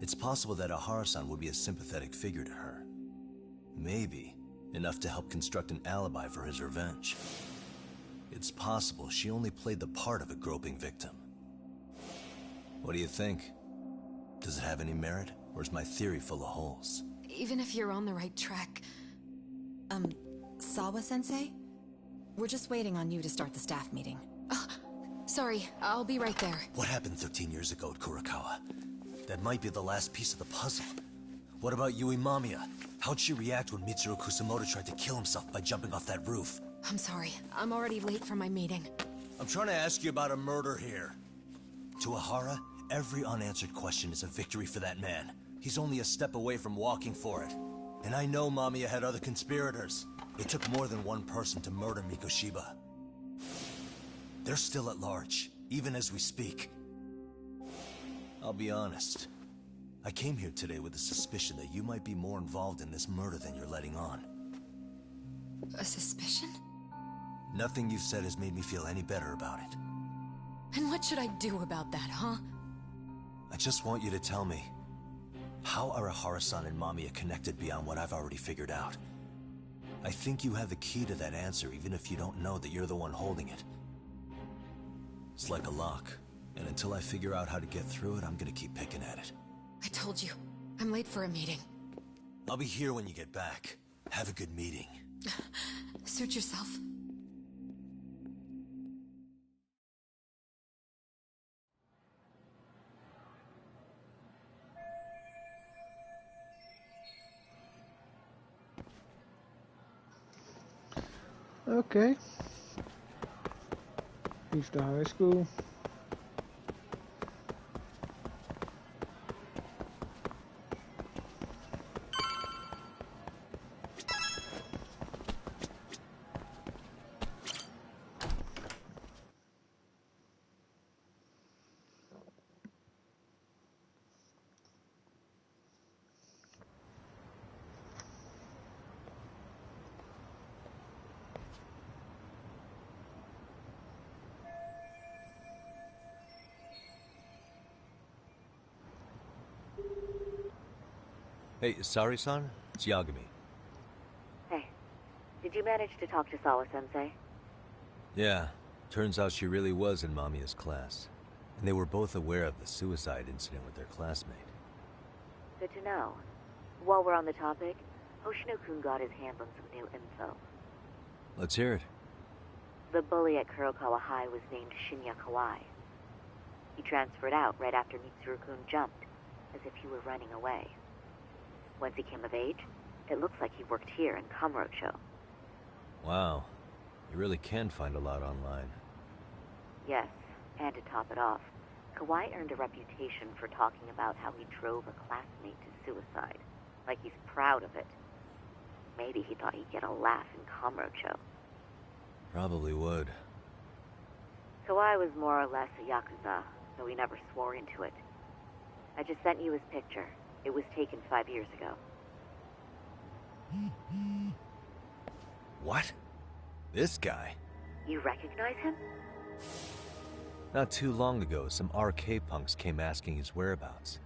It's possible that Ahara-san would be a sympathetic figure to her. Maybe enough to help construct an alibi for his revenge. It's possible she only played the part of a groping victim. What do you think? Does it have any merit, or is my theory full of holes? Even if you're on the right track... Sawa-sensei? We're just waiting on you to start the staff meeting. Sorry, I'll be right there. What happened 13 years ago at Kurokawa? That might be the last piece of the puzzle. What about Yui Mamiya? How'd she react when Mitsuru Kusamoto tried to kill himself by jumping off that roof? I'm sorry, I'm already late for my meeting. I'm trying to ask you about a murder here. To Ahara, every unanswered question is a victory for that man. He's only a step away from walking for it. And I know Mamiya had other conspirators. It took more than one person to murder Mikoshiba. They're still at large, even as we speak. I'll be honest. I came here today with a suspicion that you might be more involved in this murder than you're letting on. A suspicion? Nothing you've said has made me feel any better about it. And what should I do about that, huh? I just want you to tell me, how are Ahara-san and Mamiya connected beyond what I've already figured out? I think you have the key to that answer, even if you don't know that you're the one holding it. It's like a lock, and until I figure out how to get through it, I'm gonna keep picking at it. I told you, I'm late for a meeting. I'll be here when you get back. Have a good meeting. Suit yourself. Okay. Leave the high school. Hey, Sari-san? It's Yagami. Hey, did you manage to talk to Sawa-sensei? Yeah, turns out she really was in Mamiya's class. And they were both aware of the suicide incident with their classmate. Good to know. While we're on the topic, Hoshino-kun got his hands on some new info. Let's hear it. The bully at Kurokawa High was named Shinya Kawai. He transferred out right after Mitsuru-kun jumped, as if he were running away. Once he came of age, it looks like he worked here in Kamurocho. Wow. You really can find a lot online. Yes, and to top it off, Kawai earned a reputation for talking about how he drove a classmate to suicide, like he's proud of it. Maybe he thought he'd get a laugh in Kamurocho. Probably would. Kawai was more or less a Yakuza, though he never swore into it. I just sent you his picture. It was taken 5 years ago. What? This guy? You recognize him? Not too long ago, some RK punks came asking his whereabouts.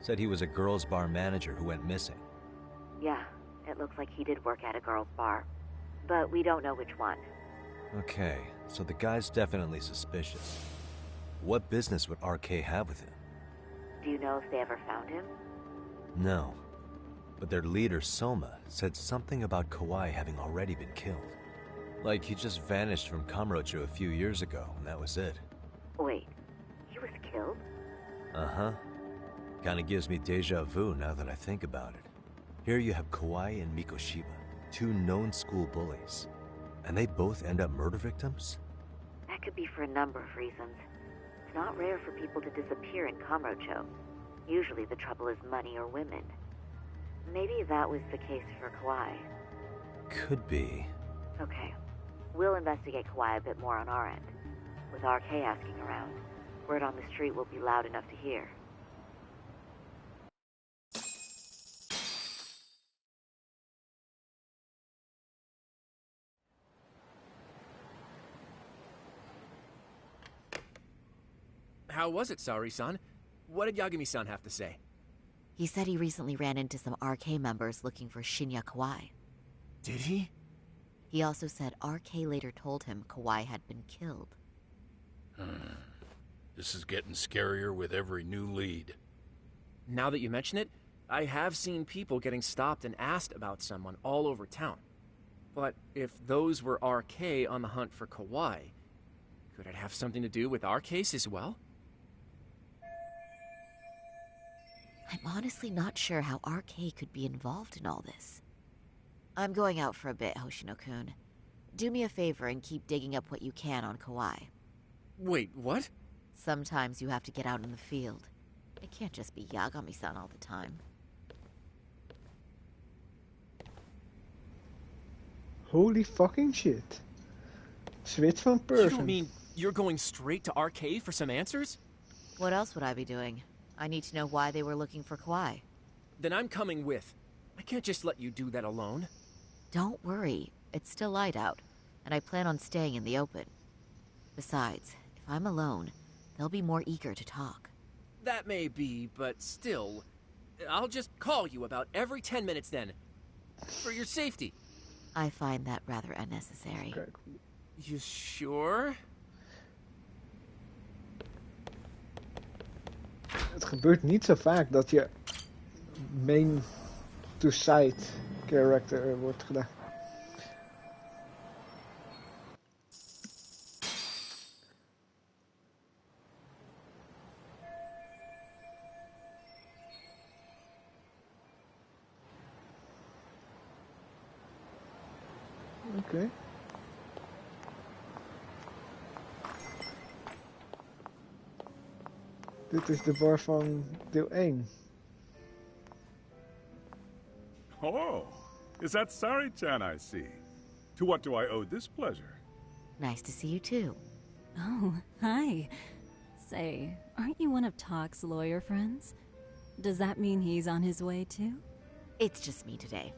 Said he was a girls' bar manager who went missing. Yeah, it looks like he did work at a girls' bar. But we don't know which one. Okay, so the guy's definitely suspicious. What business would RK have with him? Do you know if they ever found him? No. but their leader, Soma, said something about Kawhi having already been killed. Like he just vanished from Kamurocho a few years ago, and that was it. Wait, he was killed? Uh-huh. Kinda gives me deja vu now that I think about it. Here you have Kawhi and Mikoshiba, two known school bullies. And they both end up murder victims? That could be for a number of reasons. It's not rare for people to disappear in Kamurocho. Usually the trouble is money or women. Maybe that was the case for Kawhi. Could be. Okay. We'll investigate Kawhi a bit more on our end. With RK asking around, word on the street will be loud enough to hear. How was it, Saori-san? What did Yagami-san have to say? He said he recently ran into some RK members looking for Shinya Kawai. Did he? He also said RK later told him Kawai had been killed. This is getting scarier with every new lead. Now that you mention it, I have seen people getting stopped and asked about someone all over town. But if those were RK on the hunt for Kawai, could it have something to do with our case as well? I'm honestly not sure how RK could be involved in all this. I'm going out for a bit, Hoshino-kun. Do me a favor and keep digging up what you can on Kawai. Wait, what? Sometimes you have to get out in the field. It can't just be Yagami-san all the time. Holy fucking shit. Switch van person. You don't mean you're going straight to RK for some answers? What else would I be doing? I need to know why they were looking for Kawhi. Then I'm coming with. I can't just let you do that alone. Don't worry. It's still light out, and I plan on staying in the open. Besides, if I'm alone, they'll be more eager to talk. That may be, but still, I'll just call you about every 10 minutes then. For your safety. I find that rather unnecessary. Kijk. You sure? Het gebeurt niet zo vaak dat je main to side character wordt gedaan. Oké. Dit is de bar van deel 1. Oh, is that Sari-chan I see? To what do I owe this pleasure? Nice to see you too. Oh, hi. Say, aren't you one of Talk's lawyer friends? Does that mean he's on his way too? It's just me today.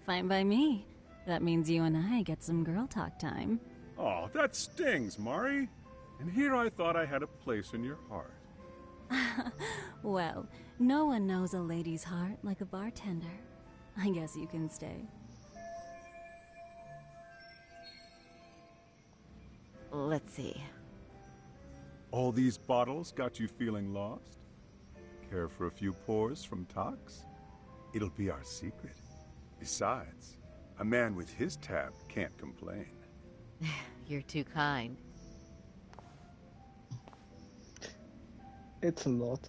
Fine by me. That means you and I get some girl talk time. Oh, that stings, Mari. And here I thought I had a place in your heart. Well, no one knows a lady's heart like a bartender. I guess you can stay. Let's see. All these bottles got you feeling lost? Care for a few pours from Tox? It'll be our secret. Besides, a man with his tab can't complain. You're too kind. It's a lot.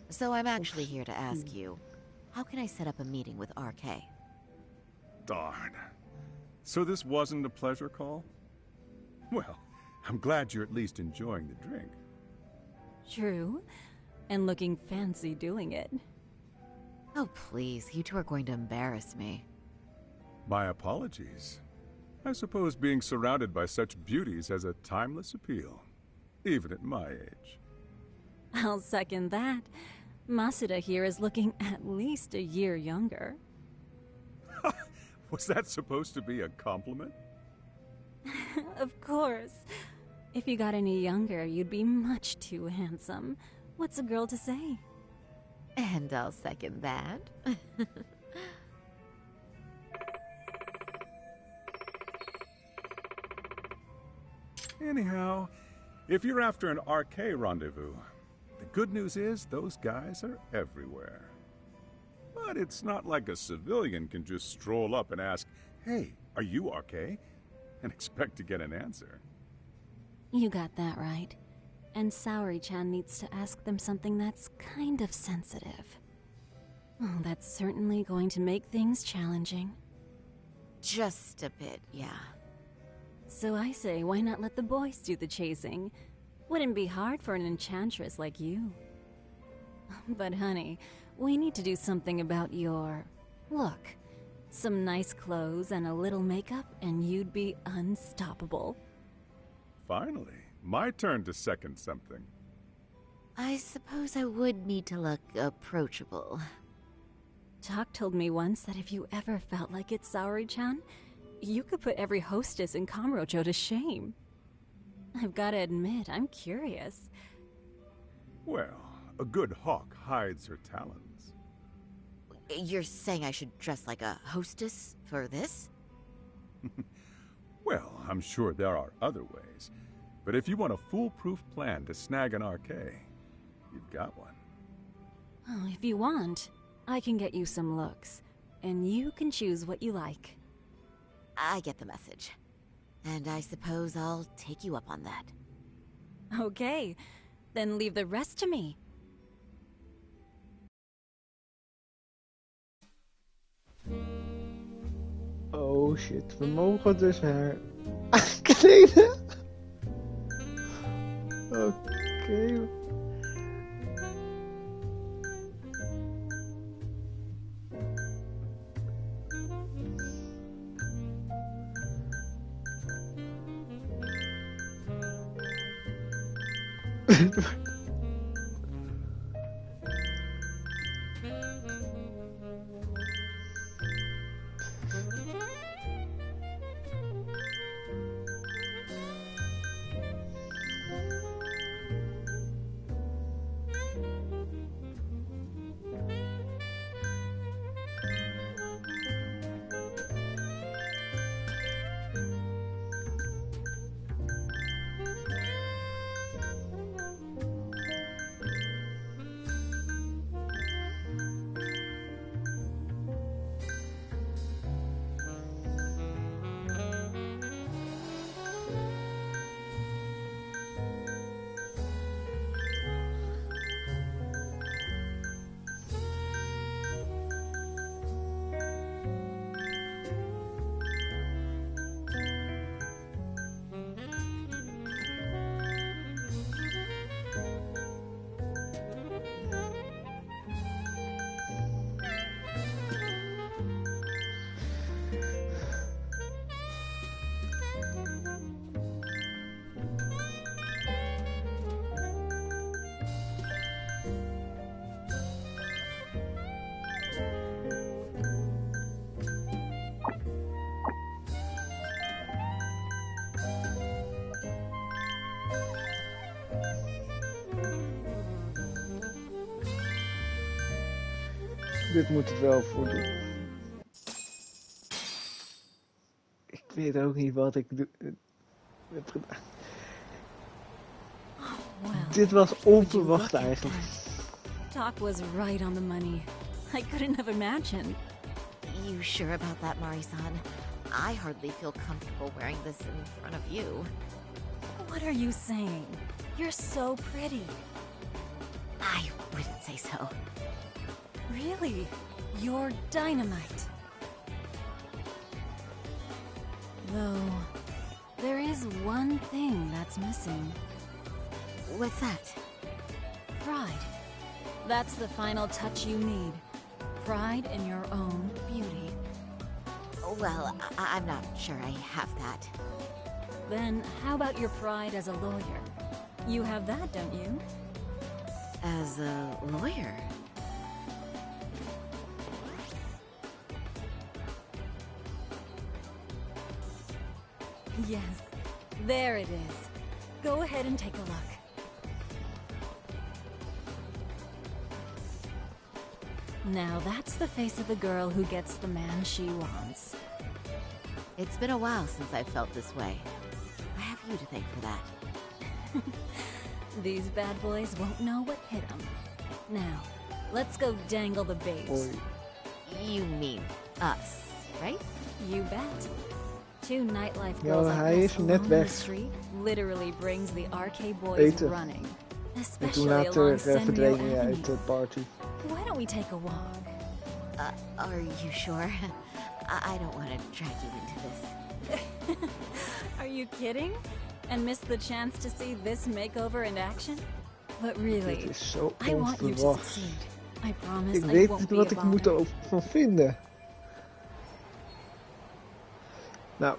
So I'm actually here to ask you, how can I set up a meeting with RK? Darn. So this wasn't a pleasure call? Well, I'm glad you're at least enjoying the drink. True. And looking fancy doing it. Oh, please. You two are going to embarrass me. My apologies. I suppose being surrounded by such beauties has a timeless appeal, even at my age. I'll second that. Masuda here is looking at least a year younger. Was that supposed to be a compliment? Of course. If you got any younger, you'd be much too handsome. What's a girl to say? And I'll second that. Anyhow, if you're after an RK rendezvous, the good news is those guys are everywhere. But it's not like a civilian can just stroll up and ask, "Hey, are you okay?" and expect to get an answer. You got that right. And Saori-chan needs to ask them something that's kind of sensitive. Oh, that's certainly going to make things challenging. Just a bit, yeah. So I say, why not let the boys do the chasing? Wouldn't be hard for an enchantress like you. But honey, we need to do something about your look. Some nice clothes and a little makeup, and you'd be unstoppable. Finally, my turn to second something. I suppose I would need to look approachable. Tak told me once that if you ever felt like it, Saori-chan, you could put every hostess in Kamurocho to shame. I've got to admit, I'm curious. Well, a good hawk hides her talons. You're saying I should dress like a hostess for this? Well, I'm sure there are other ways. But if you want a foolproof plan to snag an RK, you've got one. Oh, if you want, I can get you some looks, and you can choose what you like. I get the message. And I suppose I'll take you up on that. Okay, then leave the rest to me. Oh shit, we mogen dus haar aankleden. Oké. Dit moet het wel voldoen. Ik weet ook niet wat ik heb gedaan. Dit was onverwacht eigenlijk. Tak was right on the money. I couldn't have imagined. You sure about that, Mari-san? I hardly feel comfortable wearing this in front of you. What are you saying? You're so pretty. I wouldn't say so. Really? You're dynamite. Though, there is one thing that's missing. What's that? Pride. That's the final touch you need. Pride in your own beauty. Well, I'm not sure I have that. Then how about your pride as a lawyer? You have that, don't you? As a lawyer? Yes, there it is. Go ahead and take a look. Now that's the face of the girl who gets the man she wants. It's been a while since I've felt this way. I have you to thank for that. These bad boys won't know what hit them. Now, let's go dangle the bait. Oei. You mean us, right? You bet. Two nightlife Ja, girls like hij this is alone net in the weg. street literally brings the arcade boys Eten. running. En toen Especially later along Senrio verdween hij Avenue. uit de party. Why don't we take a walk? Are you sure? I don't want to drag you into this. Are you kidding? And miss the chance to see this makeover in action? But really, Dit is zo I want you to onverwacht. succeed. I promise Ik I weet won't niet be wat a ik moet bother. ervan vinden. Nou,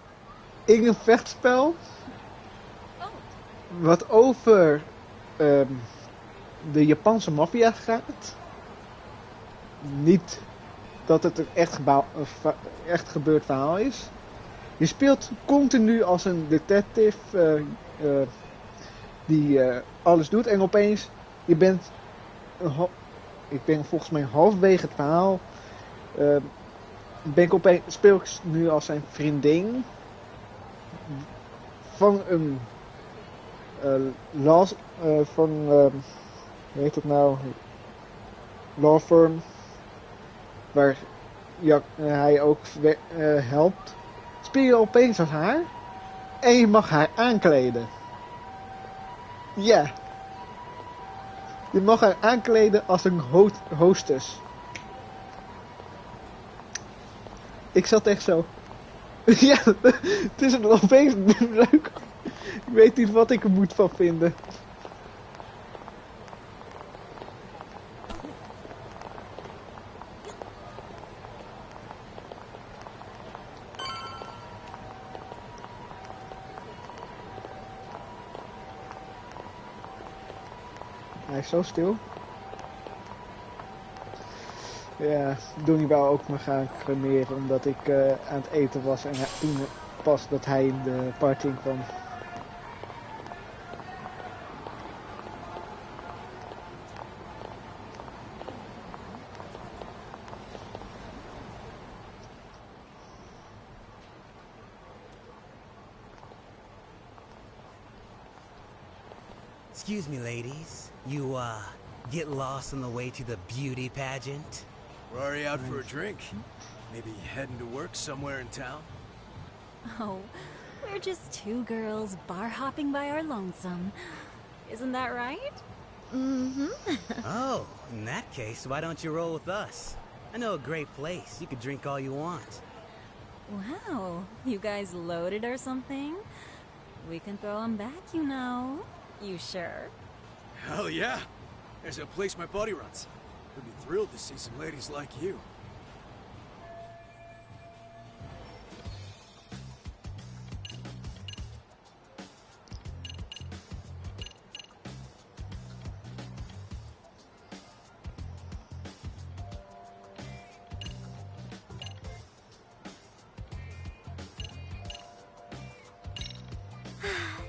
in een vechtspel wat over de Japanse maffia gaat. Niet dat het een echt gebeurd verhaal is. Je speelt continu als een detective die alles doet en opeens je bent ik ben volgens mij halverwege het verhaal speel ik nu als zijn vriendin van een hoe heet het nou, law firm waar hij ook helpt. Speel je opeens als haar en je mag haar aankleden. Ja. Je mag haar aankleden als een hostess. Ik zat echt zo. Ja, het is een opeens leuk. Ik weet niet wat ik er moet van vinden. Hij is zo stil. Ja, Donnie wou ook me gaan cremeren omdat ik aan het eten was en toen pas dat hij in de party kwam. Excuse me, ladies. You, get lost on the way to the beauty pageant? We're already out for a drink. Maybe heading to work somewhere in town? Oh, we're just two girls bar hopping by our lonesome. Isn't that right? Mm-hmm. Oh, in that case, why don't you roll with us? I know a great place. You could drink all you want. Wow, you guys loaded or something? We can throw them back, you know. You sure? Hell yeah! There's a place my buddy runs. He'd be thrilled to see some ladies like you.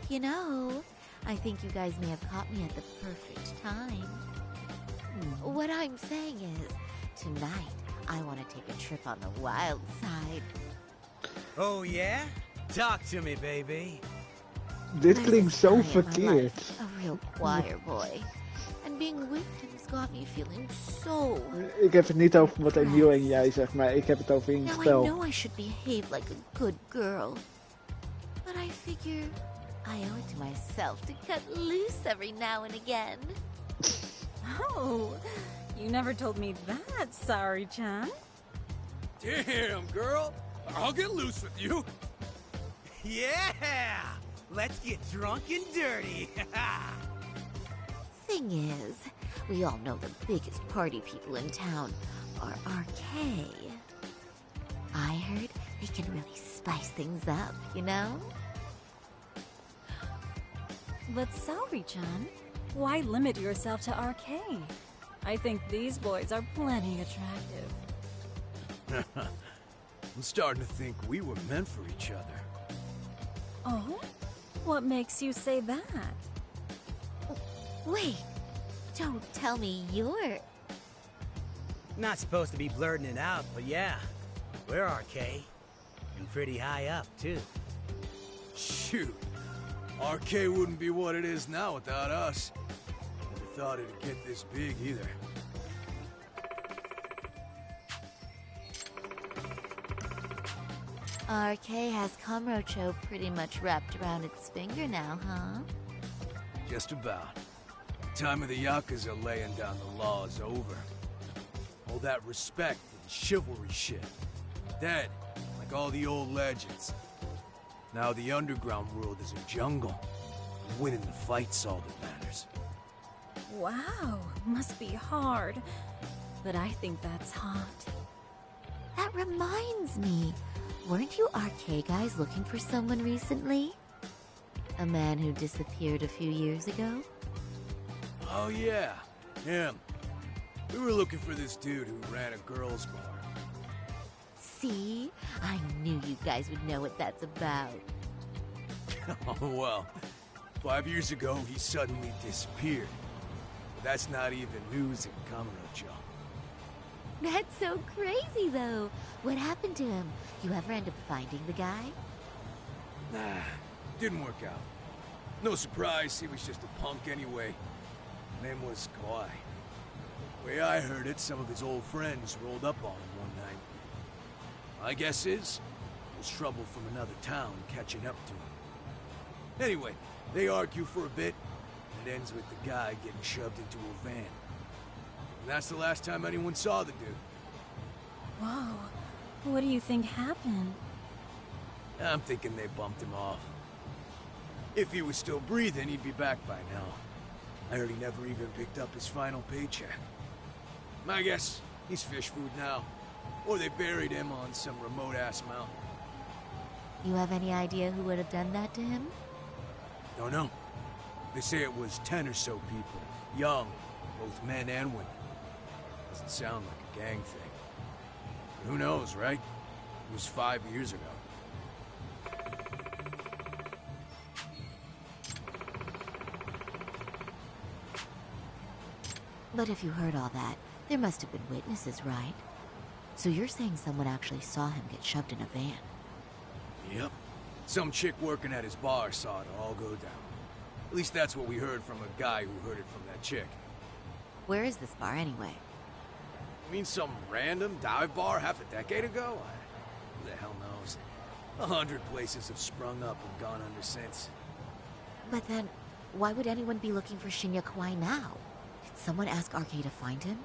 You know, I think you guys may have caught me at the perfect time. What I'm saying is, tonight, I want to take a trip on the wild side. Oh yeah? Talk to me, baby. Dit klinkt zo verkeerd. A real choir boy. And being with him's got me feeling so... Ik heb het niet over wat Emiel en jij zegt, maar ik heb het over in het Now spel. I know I should behave like a good girl. But I figure I owe it to myself to cut loose every now and again. Oh, you never told me that, Sari-chan. Damn, girl! I'll get loose with you! Yeah! Let's get drunk and dirty! Thing is, we all know the biggest party people in town are RK. I heard they can really spice things up, you know? But Saori-chan, why limit yourself to RK? I think these boys are plenty attractive. I'm starting to think we were meant for each other. Oh? What makes you say that? Wait, don't tell me you're... Not supposed to be blurting it out, but yeah. We're RK. And pretty high up, too. Shoot. RK wouldn't be what it is now without us. Never thought it'd get this big either. RK has Kamurocho pretty much wrapped around its finger now, huh? Just about. Time of the Yakuza laying down the law is over. All that respect and chivalry shit. Dead, like all the old legends. Now the underground world is a jungle. And winning the fight's all that matters. Wow, must be hard. But I think that's hot. That reminds me. Weren't you RK guys looking for someone recently? A man who disappeared a few years ago? Oh yeah, him. We were looking for this dude who ran a girls' bar. See? I knew you guys would know what that's about. Oh well, 5 years ago he suddenly disappeared. But that's not even news in Kamurocho. That's so crazy, though. What happened to him? You ever end up finding the guy? Nah, didn't work out. No surprise, he was just a punk anyway. Name was Kawhi. Way I heard it, some of his old friends rolled up on him one night. My guess is, it was trouble from another town catching up to him. Anyway, they argue for a bit, and it ends with the guy getting shoved into a van. And that's the last time anyone saw the dude. Whoa. What do you think happened? I'm thinking they bumped him off. If he was still breathing, he'd be back by now. I heard he never even picked up his final paycheck. My guess, he's fish food now. Or they buried him on some remote-ass mountain. You have any idea who would have done that to him? Don't know. They say it was 10 or so people. Young, both men and women. Doesn't sound like a gang thing. But who knows, right? It was 5 years ago. But if you heard all that, there must have been witnesses, right? So you're saying someone actually saw him get shoved in a van? Yep. Some chick working at his bar saw it all go down. At least that's what we heard from a guy who heard it from that chick. Where is this bar anyway? You mean some random dive bar half a decade ago? Who the hell knows? 100 places have sprung up and gone under since. But then, why would anyone be looking for Shinya Kawai now? Did someone ask RK to find him?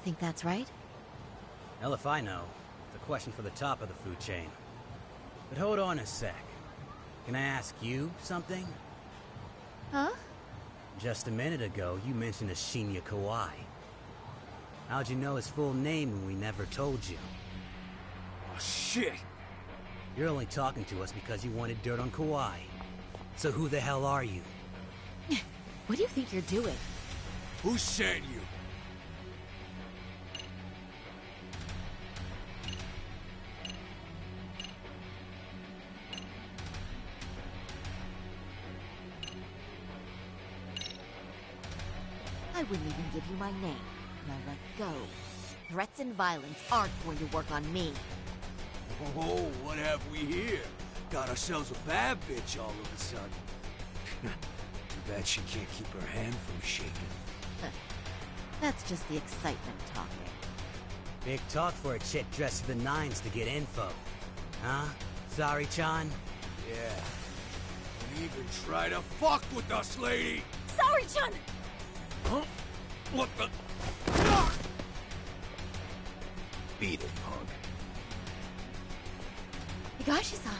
Think that's right? Hell if I know. It's a question for the top of the food chain. But hold on a sec. Can I ask you something? Huh? Just a minute ago, you mentioned a Shinya Kawai. How'd you know his full name when we never told you? Oh, shit! You're only talking to us because you wanted dirt on Kawhi. So who the hell are you? What do you think you're doing? Who sent you? I wouldn't even give you my name. Now let go. Threats and violence aren't going to work on me. Oh, what have we here? Got ourselves a bad bitch all of a sudden. Too bad she can't keep her hand from shaking. That's just the excitement talking. Big talk for a chick dressed to the nines to get info. Huh? Sorry, Chan? Yeah. Don't even try to fuck with us, lady! Sorry, Chan! Huh? What the? Beat it, punk. Higashi-san!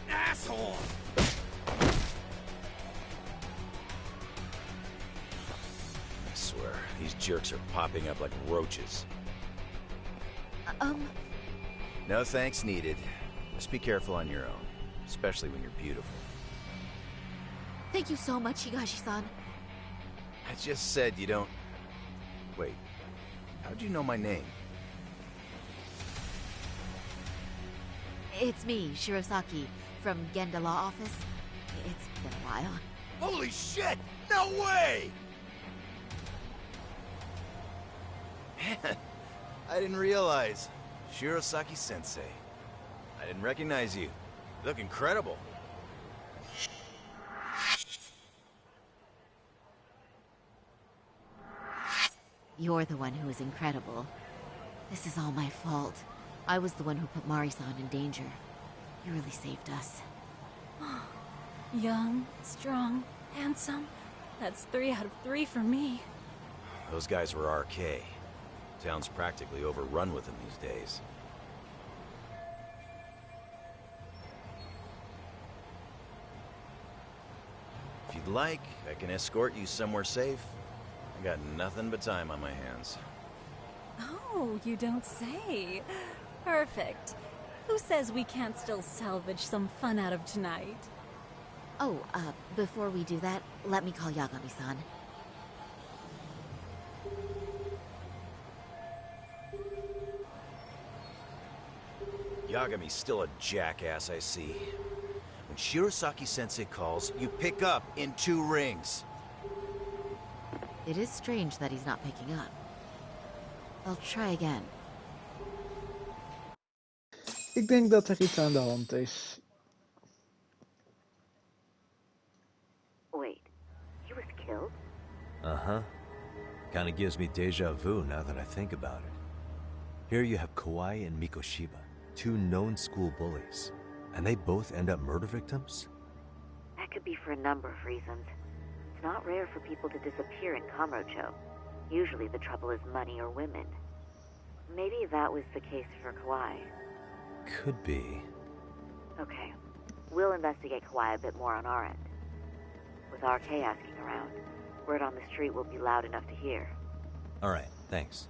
Asshole! I swear, these jerks are popping up like roaches. No thanks needed. Just be careful on your own, especially when you're beautiful. Thank you so much, Higashi-san. I just said you don't... Wait, how'd you know my name? It's me, Shirosaki, from Genda Law Office. It's been a while. Holy shit! No way! Man, I didn't realize. Shirosaki-sensei. I didn't recognize you. You look incredible. You're the one who is incredible. This is all my fault. I was the one who put Mari-san in danger. You really saved us. Young, strong, handsome. That's 3 out of 3 for me. Those guys were RK. Town's practically overrun with them these days. If you'd like, I can escort you somewhere safe. I got nothing but time on my hands. Oh, you don't say. Perfect. Who says we can't still salvage some fun out of tonight? Oh, before we do that, let me call Yagami-san. Yagami's still a jackass, I see. When Shirosaki-sensei calls, you pick up in 2 rings. It is strange that he's not picking up. I'll try again. Ik denk dat er iets aan de hand is. Wait, he was killed? Uh-huh. Kinda gives me deja vu now that I think about it. Here you have Kawai and Mikoshiba, 2 known school bullies. And they both end up murder victims? That could be for a number of reasons. It's not rare for people to disappear in Kamurocho. Usually the trouble is money or women. Maybe that was the case for Kawai. Could be. Okay. We'll investigate Kawai a bit more on our end. With RK asking around, word on the street will be loud enough to hear. Alright, thanks.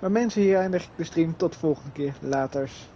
Maar mensen, hier eindig ik de stream. Tot de volgende keer. Laters.